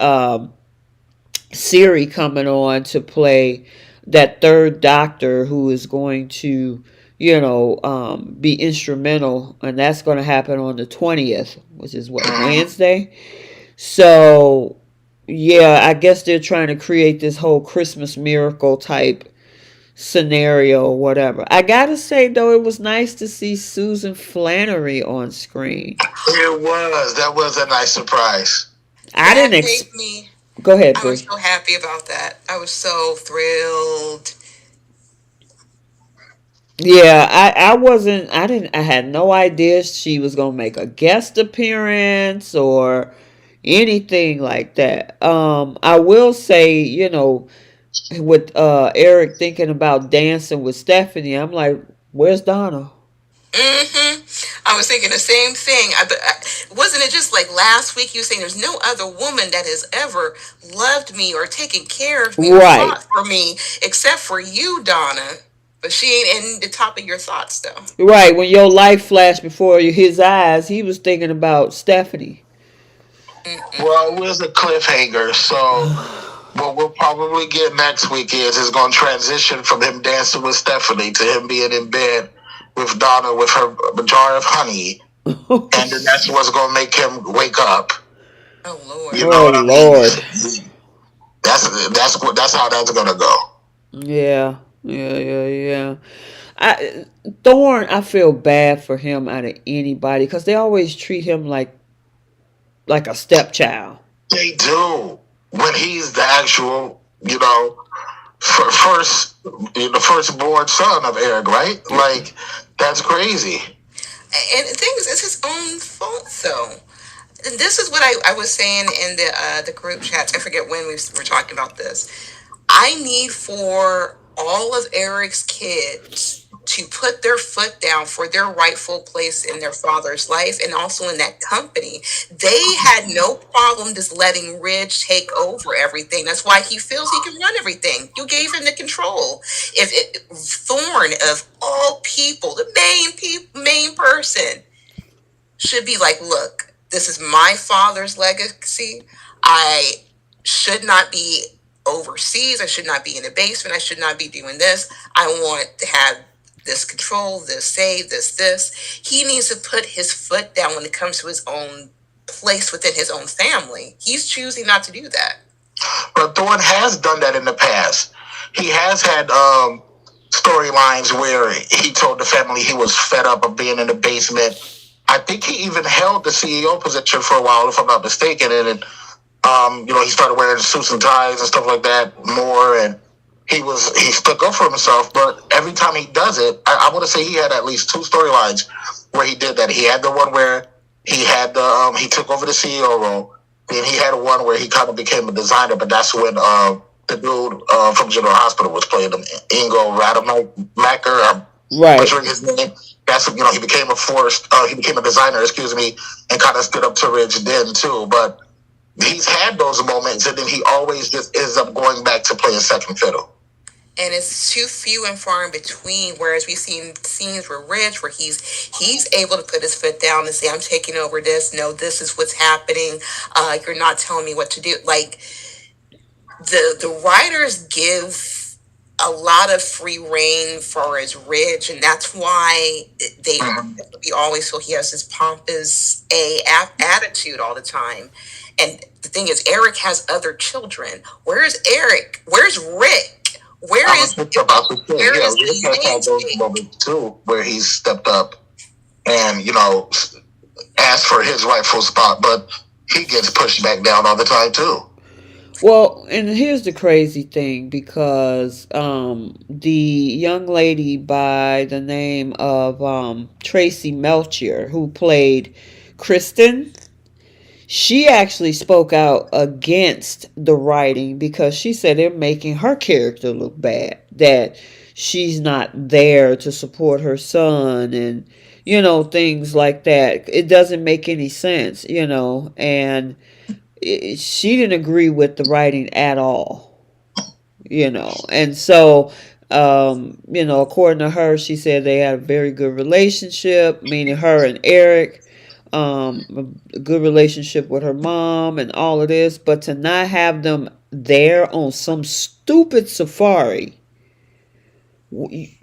Siri coming on to play that third doctor who is going to be instrumental, and that's going to happen on the 20th, which is what, Wednesday. So yeah, I guess they're trying to create this whole Christmas miracle type scenario or whatever. I gotta say though, it was nice to see Susan Flannery on screen. It was. That was a nice surprise. I That didn't made me. Go ahead, I was Bree. so happy about that. I was so thrilled. Yeah, I wasn't. I didn't. I had no idea she was gonna make a guest appearance or anything like that. I will say, with Eric thinking about dancing with Stephanie, I'm like, where's Donna? I was thinking the same thing. Wasn't it just like last week you were saying there's no other woman that has ever loved me or taken care of me or Right. fought for me except for you, Donna. But she ain't in the top of your thoughts, though. Right. When your life flashed before his eyes, he was thinking about Stephanie. Well, it was a cliffhanger, so what we'll probably get next week is going to transition from him dancing with Stephanie to him being in bed with Donna with her jar of honey, and then that's what's going to make him wake up. Oh Lord! You know what I Lord. mean? That's how that's going to go. Yeah. Thorne, I feel bad for him out of anybody because they always treat him like a stepchild. They do when he's the actual, the firstborn son of Eric, right? Like that's crazy. And the thing is, it's his own fault, though. And this is what I was saying in the group chats. I forget when we were talking about this. I need for all of Eric's kids to put their foot down for their rightful place in their father's life and also in that company. They had no problem just letting Ridge take over everything. That's why he feels he can run everything. You gave him the control. Thorne, of all people, the main person, should be like, look, this is my father's legacy. I should not be overseas. I should not be in a basement. I should not be doing this. I want to have this control, this say, this. He needs to put his foot down when it comes to his own place within his own family. He's choosing not to do that. But Thorne has done that in the past. He has had storylines where he told the family he was fed up of being in the basement. I think he even held the CEO position for a while, if I'm not mistaken. And he started wearing suits and ties and stuff like that more, and he stuck up for himself. But every time he does it, I want to say he had at least two storylines where he did that. He had the one where he had he took over the CEO role. Then he had one where he kind of became a designer, but that's when the dude from General Hospital was playing him, Ingo Rademacher. Right. Butchering his name. That's he became he became a designer, and kind of stood up to Ridge then too. But he's had those moments, and then he always just ends up going back to playing second fiddle. And it's too few and far in between. Whereas we've seen scenes where Ridge, where he's able to put his foot down and say, "I'm taking over this. No, this is what's happening. You're not telling me what to do." Like the writers give a lot of free reign for his Ridge, and that's why we always feel he has this pompous attitude all the time. And the thing is, Eric has other children. Where's Eric? Where's Rick? Where is Rick has had those moments too, where he's stepped up and asked for his rightful spot, but he gets pushed back down all the time too. Well, and here's the crazy thing, because the young lady by the name of Tracy Melchior, who played Kristen, she actually spoke out against the writing because she said they're making her character look bad, that she's not there to support her son and things like that. It doesn't make any sense, and she didn't agree with the writing at all, and so according to her, she said they had a very good relationship, meaning her and Eric, a good relationship with her mom and all of this, but to not have them there on some stupid safari,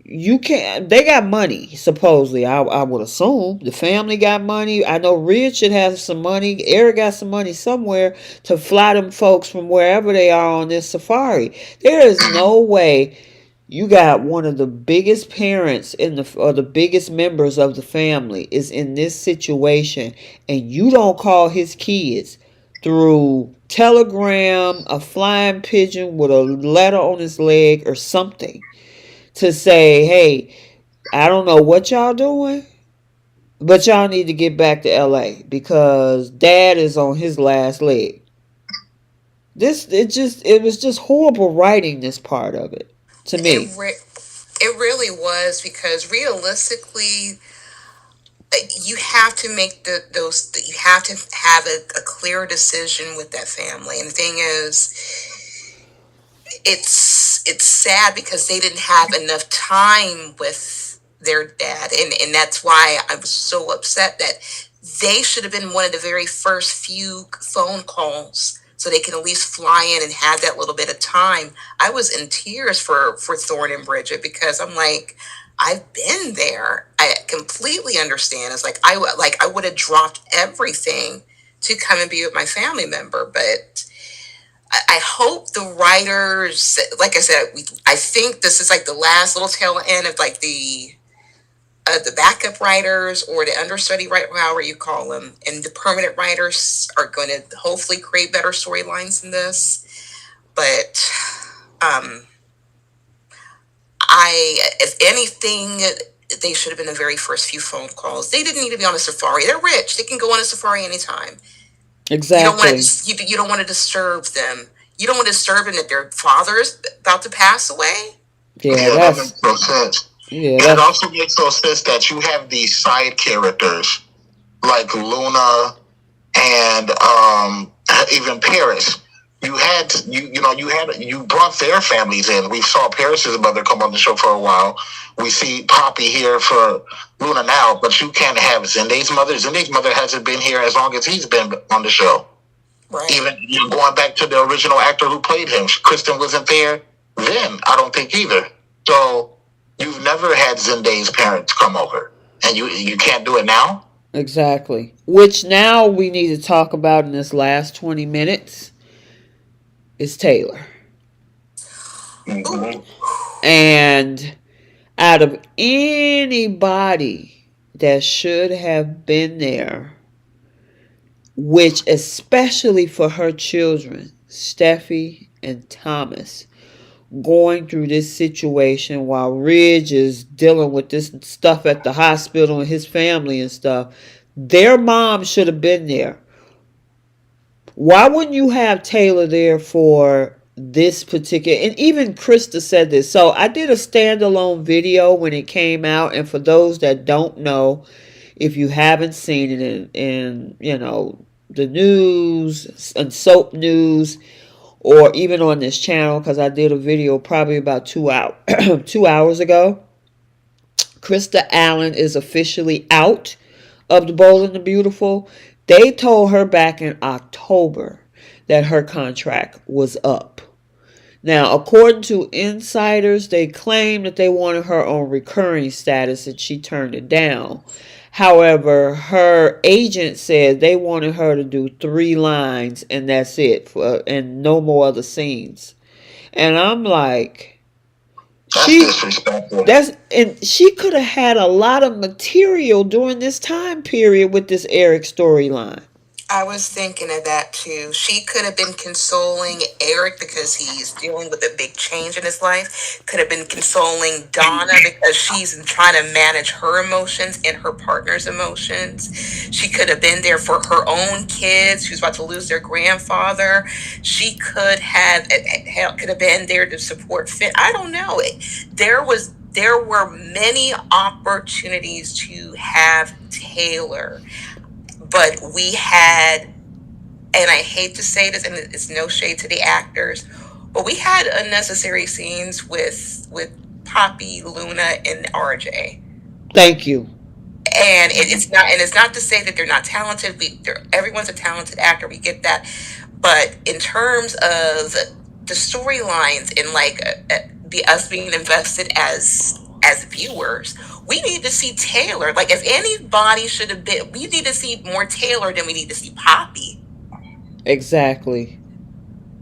you can't. They got money supposedly. I would assume the family got money. I know Richard has some money. Eric got some money somewhere to fly them folks from wherever they are on this safari. There is no way you got one of the biggest parents in the or the biggest members of the family is in this situation, and you don't call his kids through telegram, a flying pigeon with a letter on his leg or something to say, hey, I don't know what y'all doing, but y'all need to get back to LA because dad is on his last leg. It was just horrible writing this part of it to It me. re- it really was, because realistically, you have to make those. You have to have a clear decision with that family. And the thing is, it's sad because they didn't have enough time with their dad, and that's why I was so upset that they should have been one of the very first few phone calls, so they can at least fly in and have that little bit of time. I was in tears for Thorne and Bridget, because I'm like, I've been there. I completely understand. It's like I would have dropped everything to come and be with my family member. But I hope the writers, like I said, I think this is like the last little tail end of like the backup writers or the understudy writer, however you call them, and the permanent writers are going to hopefully create better storylines than this. But um, if anything, they should have been the very first few phone calls. They didn't need to be on a safari. They're rich. They can go on a safari anytime. You don't want Exactly. to. You don't want to disturb them. You don't want to disturb them that their father is about to pass away. Yeah, Yeah, that makes no sense. yeah, And it that's also makes no sense that you have these side characters like Luna and even Paris. You brought their families in. We saw Paris's mother come on the show for a while. We see Poppy here for Luna now, but you can't have Zende's mother. Zende's mother hasn't been here as long as he's been on the show. Right. Even going back to the original actor who played him, Kristen wasn't there then. I don't think either. So you've never had Zende's parents come over, and you can't do it now. exactly. Which now we need to talk about in this last 20 minutes is Taylor. Mm-hmm. And out of anybody that should have been there, which especially for her children, Steffi and Thomas, going through this situation while Ridge is dealing with this stuff at the hospital and his family and stuff, their mom should have been there. Why wouldn't you have Taylor there for this particular, and even Krista said this. So I did a standalone video when it came out, and for those that don't know, if you haven't seen it in the news and soap news, or even on this channel, because I did a video probably about 2 hours ago. Krista Allen is officially out of the Bold and the Beautiful. They told her back in October that her contract was up. Now, according to insiders, they claimed that they wanted her on recurring status and she turned it down. However, her agent said they wanted her to do 3 lines and that's it, and no more other scenes. And I'm like, That's disrespectful. and she could have had a lot of material during this time period with this Eric storyline. I was thinking of that too. She could have been consoling Eric because he's dealing with a big change in his life. Could have been consoling Donna because she's trying to manage her emotions and her partner's emotions. She could have been there for her own kids who's about to lose their grandfather. She could have been there to support Finn. I don't know. There were many opportunities to have Taylor. But we had, and I hate to say this, and it's no shade to the actors, but we had unnecessary scenes with Poppy, Luna, and RJ. Thank you. And it's not to say that they're not talented. Everyone's a talented actor. We get that. But in terms of the storylines and like us being invested as as viewers, we need to see Taylor. Like, if anybody should have been, we need to see more Taylor than we need to see Poppy. Exactly.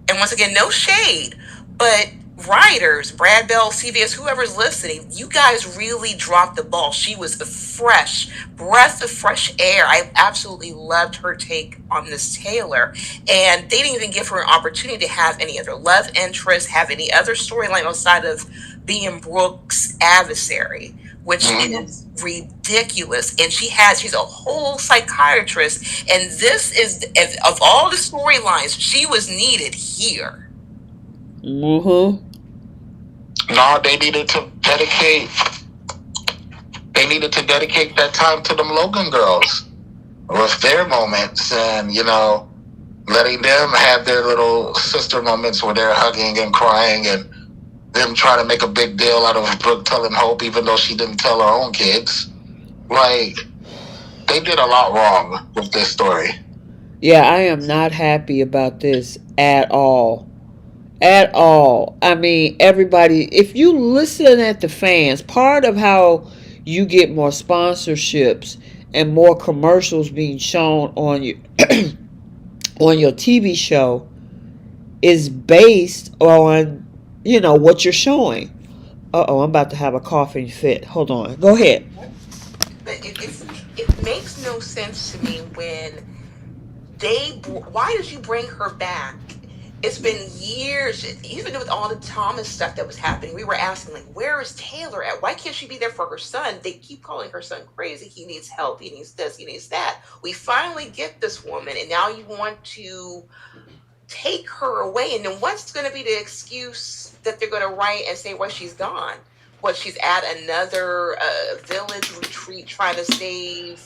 And once again, no shade, but writers, Brad Bell, CBS, whoever's listening, you guys really dropped the ball. She was a fresh breath of fresh air. I absolutely loved her take on this Taylor. And they didn't even give her an opportunity to have any other love interest, have any other storyline outside of being Brooke's adversary, which is ridiculous. And she's a whole psychiatrist, and this is, of all the storylines, she was needed here. Mm-hmm. No, they needed to dedicate that time to them Logan girls with their moments, and letting them have their little sister moments where they're hugging and crying, and them trying to make a big deal out of Brooke telling Hope, even though she didn't tell her own kids. Like, they did a lot wrong with this story. Yeah, I am not happy about this at all. At all. I mean, everybody, if you listen at the fans, part of how you get more sponsorships and more commercials being shown on your on your TV show is based on what you're showing. Uh-oh, I'm about to have a coughing fit. Hold on. Go ahead. But it makes no sense to me when why did you bring her back? It's been years, even with all the Thomas stuff that was happening. We were asking, like, where is Taylor at? Why can't she be there for her son? They keep calling her son crazy. He needs help. He needs this. He needs that. We finally get this woman, and now you want to take her away. And then what's going to be the excuse that they're going to write and say, well, she's gone? What, she's at another village retreat trying to save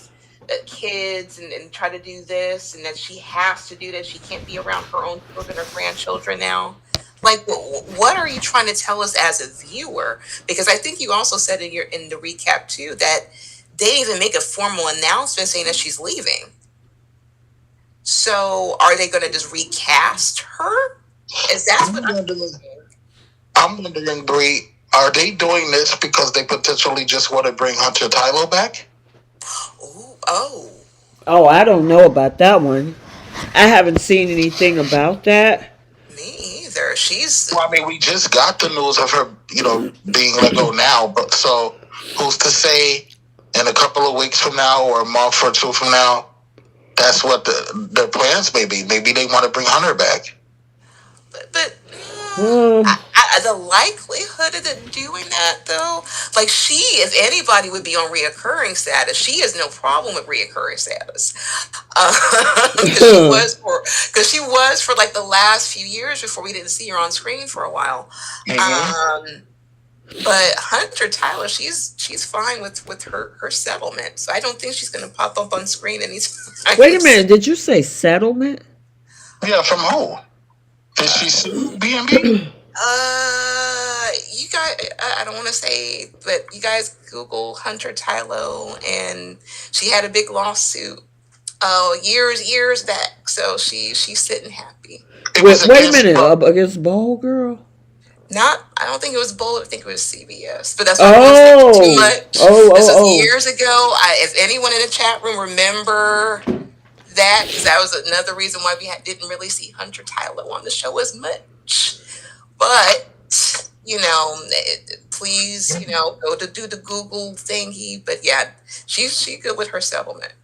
kids and try to do this, and that she has to do that. She can't be around her own children or grandchildren now. Like, what are you trying to tell us as a viewer? Because I think you also said in the recap too that they didn't even make a formal announcement saying that she's leaving. So are they going to just recast her? Is that what I'm wondering, Brie, are they doing this because they potentially just want to bring Hunter Tylo back? Oh, I don't know about that one. I haven't seen anything about that. Me either. Well, I mean, we just got the news of her, being let go now. But so, who's to say in a couple of weeks from now or a month or two from now, that's what their plans may be. Maybe they want to bring Hunter back. But the likelihood of them doing that, though, like, she, if anybody, would be on reoccurring status. She has no problem with reoccurring status, because she was for like the last few years before we didn't see her on screen for a while. Mm-hmm. But Hunter Tyler, she's fine with her settlement, so I don't think she's going to pop up on screen anytime. Wait a minute, did you say settlement? Yeah, from who? Did she sue B&B? You guys, I don't want to say, but you guys Google Hunter Tylo, and she had a big lawsuit, years back. So she's sitting happy. Wait a minute, against Ball Girl? I don't think it was Bold. I think it was CBS. But that's not too much. This was years ago. If anyone in the chat room remember that, because that was another reason why we didn't really see Hunter Tyler on the show as much. But please, go to do the Google thingy. But yeah, she's good with her settlement.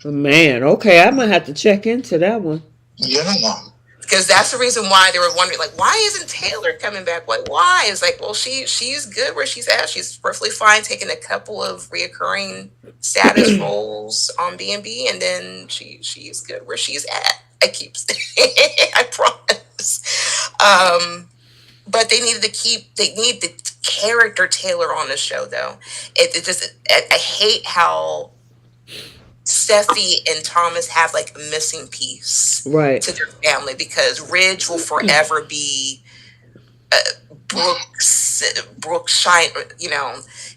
Man, okay, I might have to check into that one. Yeah. Because that's the reason why they were wondering, like, why isn't Taylor coming back? Why? It's like, well, she's good where she's at. She's perfectly fine taking a couple of reoccurring status roles on B&B, and then she's good where she's at. I keep saying, I promise. But they need the character Taylor on the show, though. I hate how Steffi and Thomas have like a missing piece to their family, because Ridge will forever be Brooke's shine.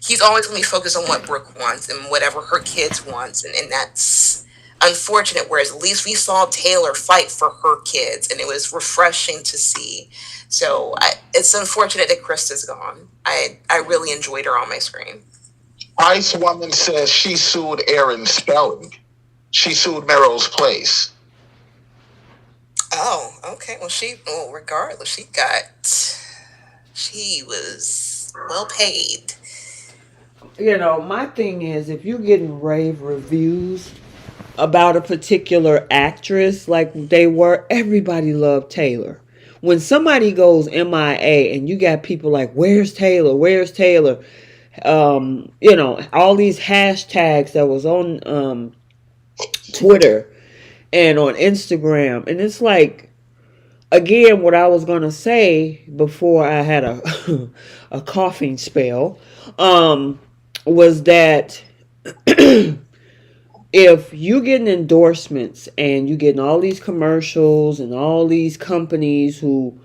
He's always going to be focused on what Brooke wants and whatever her kids wants, and that's unfortunate. Whereas at least we saw Taylor fight for her kids, and it was refreshing to see. So it's unfortunate that Krista's gone. I really enjoyed her on my screen. Ice Woman says she sued Aaron Spelling. She sued Meryl's Place. Oh, okay. Well, regardless, she was well paid. My thing is, if you're getting rave reviews about a particular actress, like they were, everybody loved Taylor. When somebody goes MIA and you got people like, where's Taylor? Where's Taylor? All these hashtags that was on Twitter and on Instagram. And it's like, again, what I was going to say before I had a, a coughing spell, was that if you getting endorsements and you getting all these commercials and all these companies who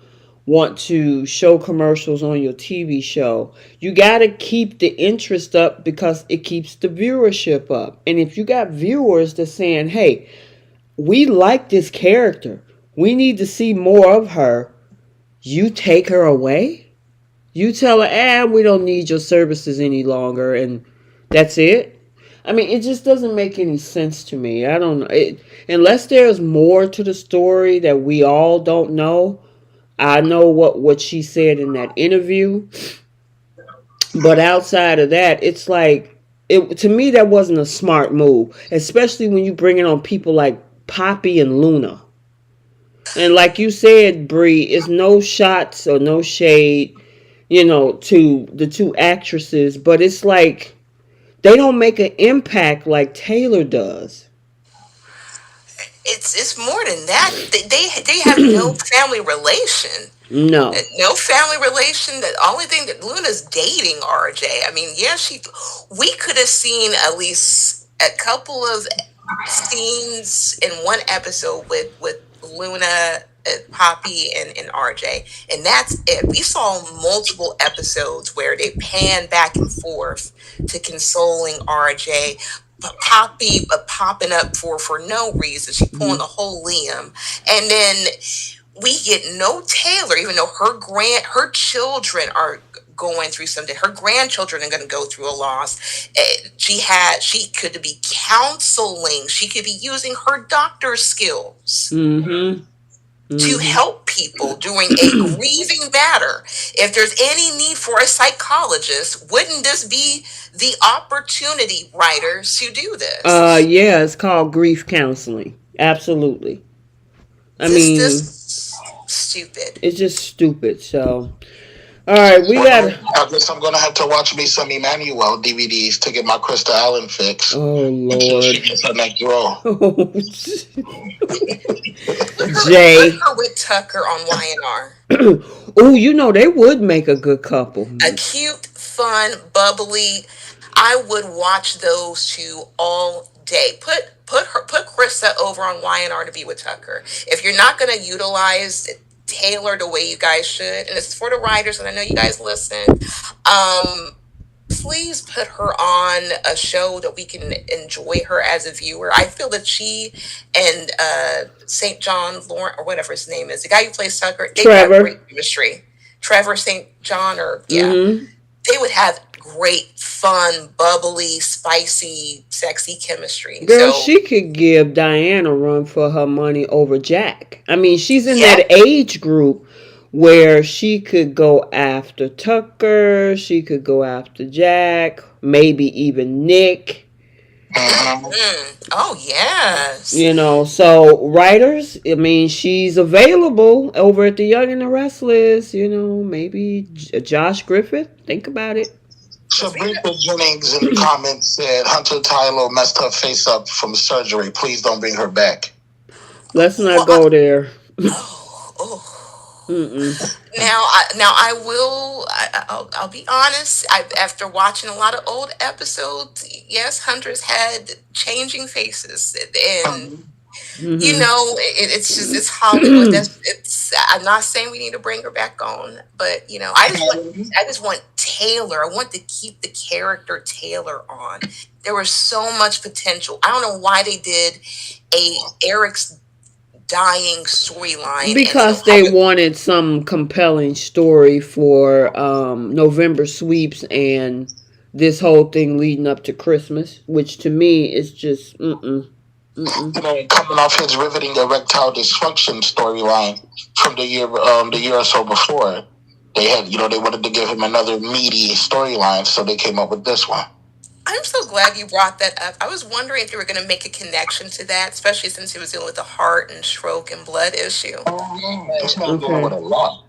want to show commercials on your TV show, you got to keep the interest up because it keeps the viewership up. And if you got viewers that's saying, hey, we like this character, we need to see more of her, you take her away? You tell her, we don't need your services any longer, and that's it? I mean, it just doesn't make any sense to me. I don't know. Unless there's more to the story that we all don't know. I know what she said in that interview. But outside of that, it's like, to me, that wasn't a smart move. Especially when you bring it on people like Poppy and Luna. And like you said, Bree, it's no shots or no shade, to the two actresses. But it's like, they don't make an impact like Taylor does. It's more than that. They have no family relation. No. No family relation. The only thing that Luna's dating RJ. I mean, yeah, we could have seen at least a couple of scenes in one episode with Luna, Poppy, and RJ, and that's it. We saw multiple episodes where they pan back and forth to consoling RJ. Poppy popping up for no reason. She pulling the whole Liam, and then we get no Taylor, even though her children are going through something. Her grandchildren are going to go through a loss. She could be counseling. She could be using her doctor's skills to help people during a grieving matter. If there's any need for a psychologist, wouldn't this be the opportunity, writers, to do this? Yeah, it's called grief counseling. Absolutely. This stupid. It's just stupid. So, all right, I guess I'm gonna have to watch me some Emmanuel DVDs to get my Krista Allen fix. Oh Lord. She gets her next role. Jay. Put her with Tucker on YNR. Oh, they would make a good couple. A cute, fun, bubbly. I would watch those two all day. Put Krista over on YNR to be with Tucker. If you're not going to utilize Taylor the way you guys should, and it's for the writers, and I know you guys listen, please put her on a show that we can enjoy her as a viewer. I feel that she and St. John Lawrence, or whatever his name is, the guy who plays Tucker, they have great chemistry. Trevor St. John, they would have great, fun, bubbly, spicy, sexy chemistry. Girl, she could give Diane a run for her money over Jack. I mean, she's in that age group where she could go after Tucker, she could go after Jack, maybe even Nick. Oh, yes. So writers, I mean, she's available over at the Young and the Restless, maybe Josh Griffith. Think about it. Sabrina Jennings in the comments said Hunter Tyler messed her face up from surgery. Please don't bring her back. Let's not go there. Now I'll be honest. After watching a lot of old episodes, yes, Hunter's had changing faces, and it's Hollywood. I'm not saying we need to bring her back on, but I just want Taylor. I want to keep the character Taylor on. There was so much potential. I don't know why they did a Eric's dying storyline, and then Because they wanted some compelling story for November sweeps and this whole thing leading up to Christmas, which to me is just coming off his riveting erectile dysfunction storyline from the year or so before. They had, they wanted to give him another meaty storyline, so they came up with this one. I'm so glad you brought that up. I was wondering if you were going to make a connection to that, especially since he was dealing with the heart and stroke and blood issue. Okay. With a lot.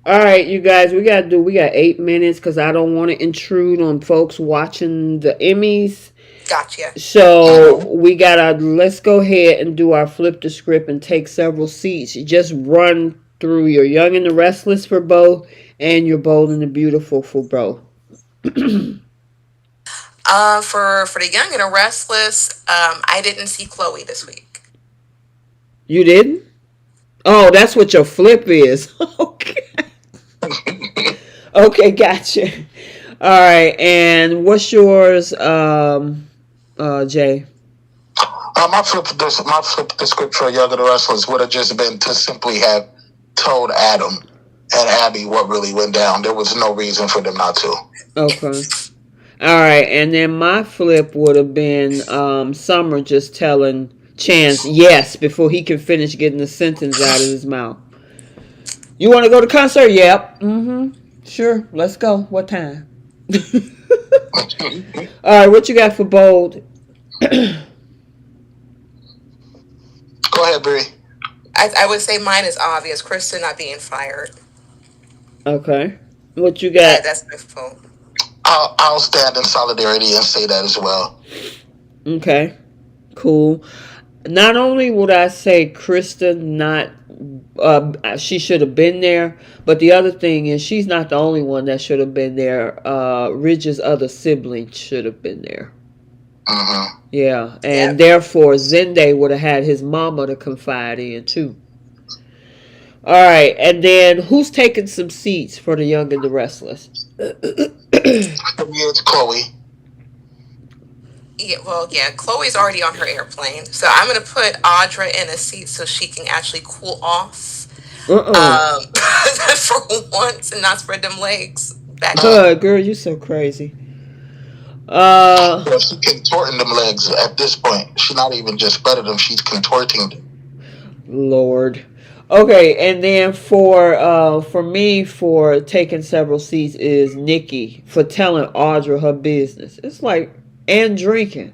All right, you guys, we got 8 minutes because I don't want to intrude on folks watching the Emmys. Gotcha. So let's go ahead and do our flip the script and take several seats. You just run through your Young and the Restless for Bo and your Bold and the Beautiful for Bo. For the Young and the Restless, I didn't see Chloe this week. You didn't? Oh, that's what your flip is. Okay. Okay, gotcha. All right, and what's yours, Jay? My flip the script for Young and the Restless would have just been to simply have told Adam and Abby what really went down. There was no reason for them not to. Okay. All right, and then my flip would have been Summer just telling Chance yes before he can finish getting the sentence out of his mouth. You want to go to concert? Yep. Sure. Let's go. What time? All right, what you got for Bold? Go ahead, Bree. I would say mine is obvious. Krista not being fired. Okay. What you got? That's my fault. I'll stand in solidarity and say that as well. Okay. Cool. Not only would I say Krista she should have been there, but the other thing is she's not the only one that should have been there. Ridge's other sibling should have been there. Yeah, and therefore Zende would have had his mama to confide in too. All right, and then who's taking some seats for the Young and the Restless? For me, it's Chloe. Yeah, Chloe's already on her airplane, so I'm gonna put Audra in a seat so she can actually cool off. For once, and not spread them legs. Girl, you so crazy. She's contorting them legs at this point. She's not even just spreading them; she's contorting them. Lord. Okay, and then for me, for taking several seats is Nikki for telling Audra her business. It's like, and drinking.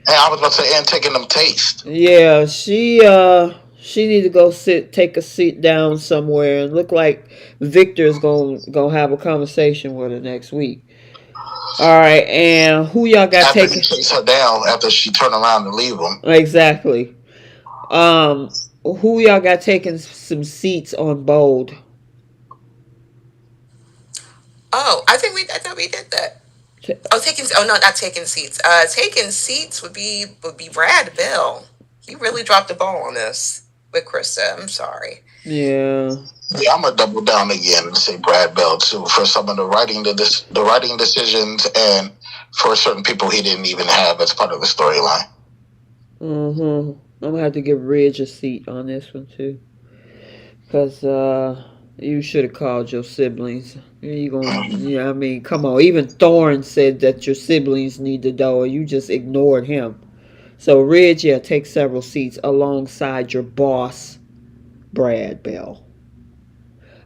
And I was about to say, and taking them taste. Yeah, she need to go take a seat down somewhere, and look like Victor's gonna have a conversation with her next week. All right, and who y'all got taking? After he takes her down, after she turn around and leave him. Exactly. Who y'all got taking some seats on Bold? Oh, I thought we did that. Not taking seats. Taking seats would be Brad Bell. He really dropped the ball on this with Krista. I'm sorry. Yeah. Yeah, I'm gonna double down again and say Brad Bell too for some of the writing decisions and for certain people he didn't even have as part of the storyline. I'm gonna have to give Ridge a seat on this one too, because you should have called your siblings. I mean, come on. Even Thorne said that your siblings need to know, and you just ignored him. So Ridge, take several seats alongside your boss, Brad Bell.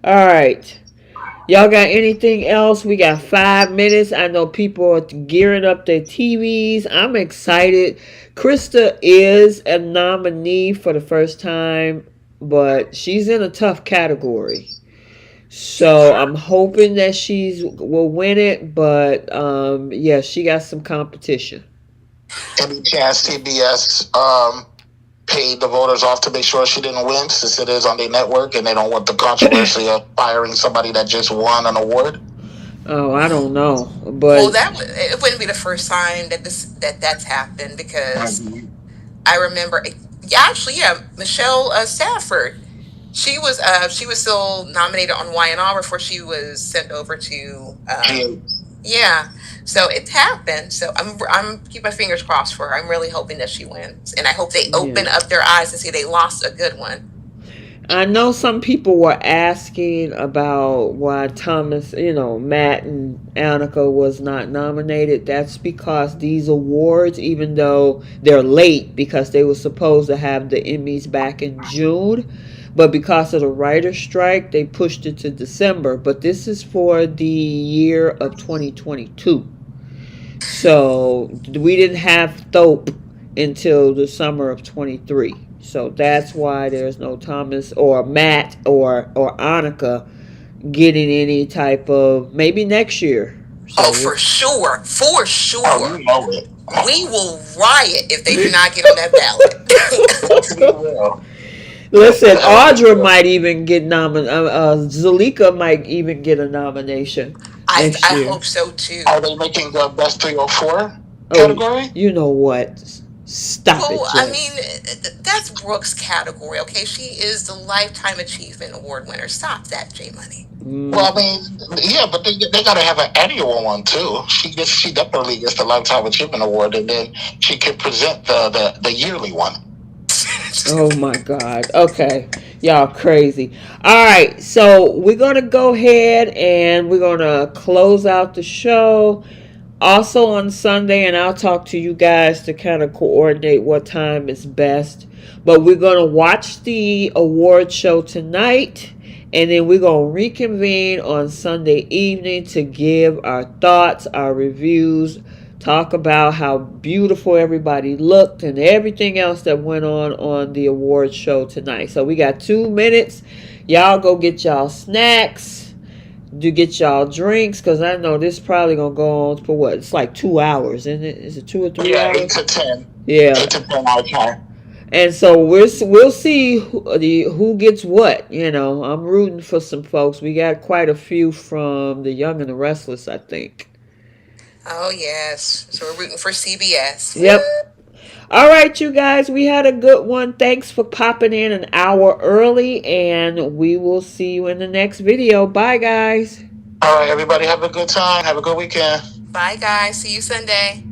All right. Y'all got anything else? We got 5 minutes. I know people are gearing up their TVs. I'm excited. Krista is a nominee for the first time, but she's in a tough category. So I'm hoping that will win it, but she got some competition. Any chance CBS paid the voters off to make sure she didn't win, since it is on their network and they don't want the controversy of firing somebody that just won an award? Oh, I don't know, but it wouldn't be the first time that's happened, because I remember. Michelle Stafford. She was still nominated on YNR before she was sent over to Yeah. So it happened. So I'm keep my fingers crossed for her. I'm really hoping that she wins, and I hope they Yeah. open up their eyes and see they lost a good one. I know some people were asking about why Thomas, Matt and Annika was not nominated. That's because these awards, even though they're late because they were supposed to have the Emmys back in June, but because of the writer's strike, they pushed it to December. But this is for the year of 2022. So we didn't have Thope until the summer of 23. So that's why there's no Thomas or Matt or Annika getting any type of, maybe next year. So Oh, for sure, for Oh, sure. you know it. We will riot if they do not get on that ballot. Yes, we will. listen, Yes, we Audra will. might even get Zalika might even get a nomination next I year. hope so too. Are they making the best 304 Oh, category? you know what? Stop it, Well, I Jay. mean, that's Brooke's category, okay? She is the Lifetime Achievement Award winner. Stop that, J Money. Well, I mean, yeah, but they got to have an annual one too. She definitely gets the Lifetime Achievement Award, and then she can present the yearly one. Oh my God. Okay. Y'all crazy. All right. So we're going to go ahead and we're going to close out the show. Also on Sunday, and I'll talk to you guys to kind of coordinate what time is best. But we're going to watch the award show tonight. And then we're going to reconvene on Sunday evening to give our thoughts, our reviews, talk about how beautiful everybody looked and everything else that went on the award show tonight. So we got 2 minutes. Y'all go get y'all snacks, do get y'all drinks, because I know this probably gonna go on for what? It's like 2 hours, isn't it? Is it 2 or 3 hours? 8 to 10. Yeah. 8 to 10 hour time. And so we'll see who gets what. I'm rooting for some folks. We got quite a few from the Young and the Restless, I think. Oh, yes. So we're rooting for CBS. Yep. All right, you guys, we had a good one. Thanks for popping in an hour early, and we will see you in the next video. Bye, guys. All right, everybody, have a good time. Have a good weekend. Bye, guys. See you Sunday.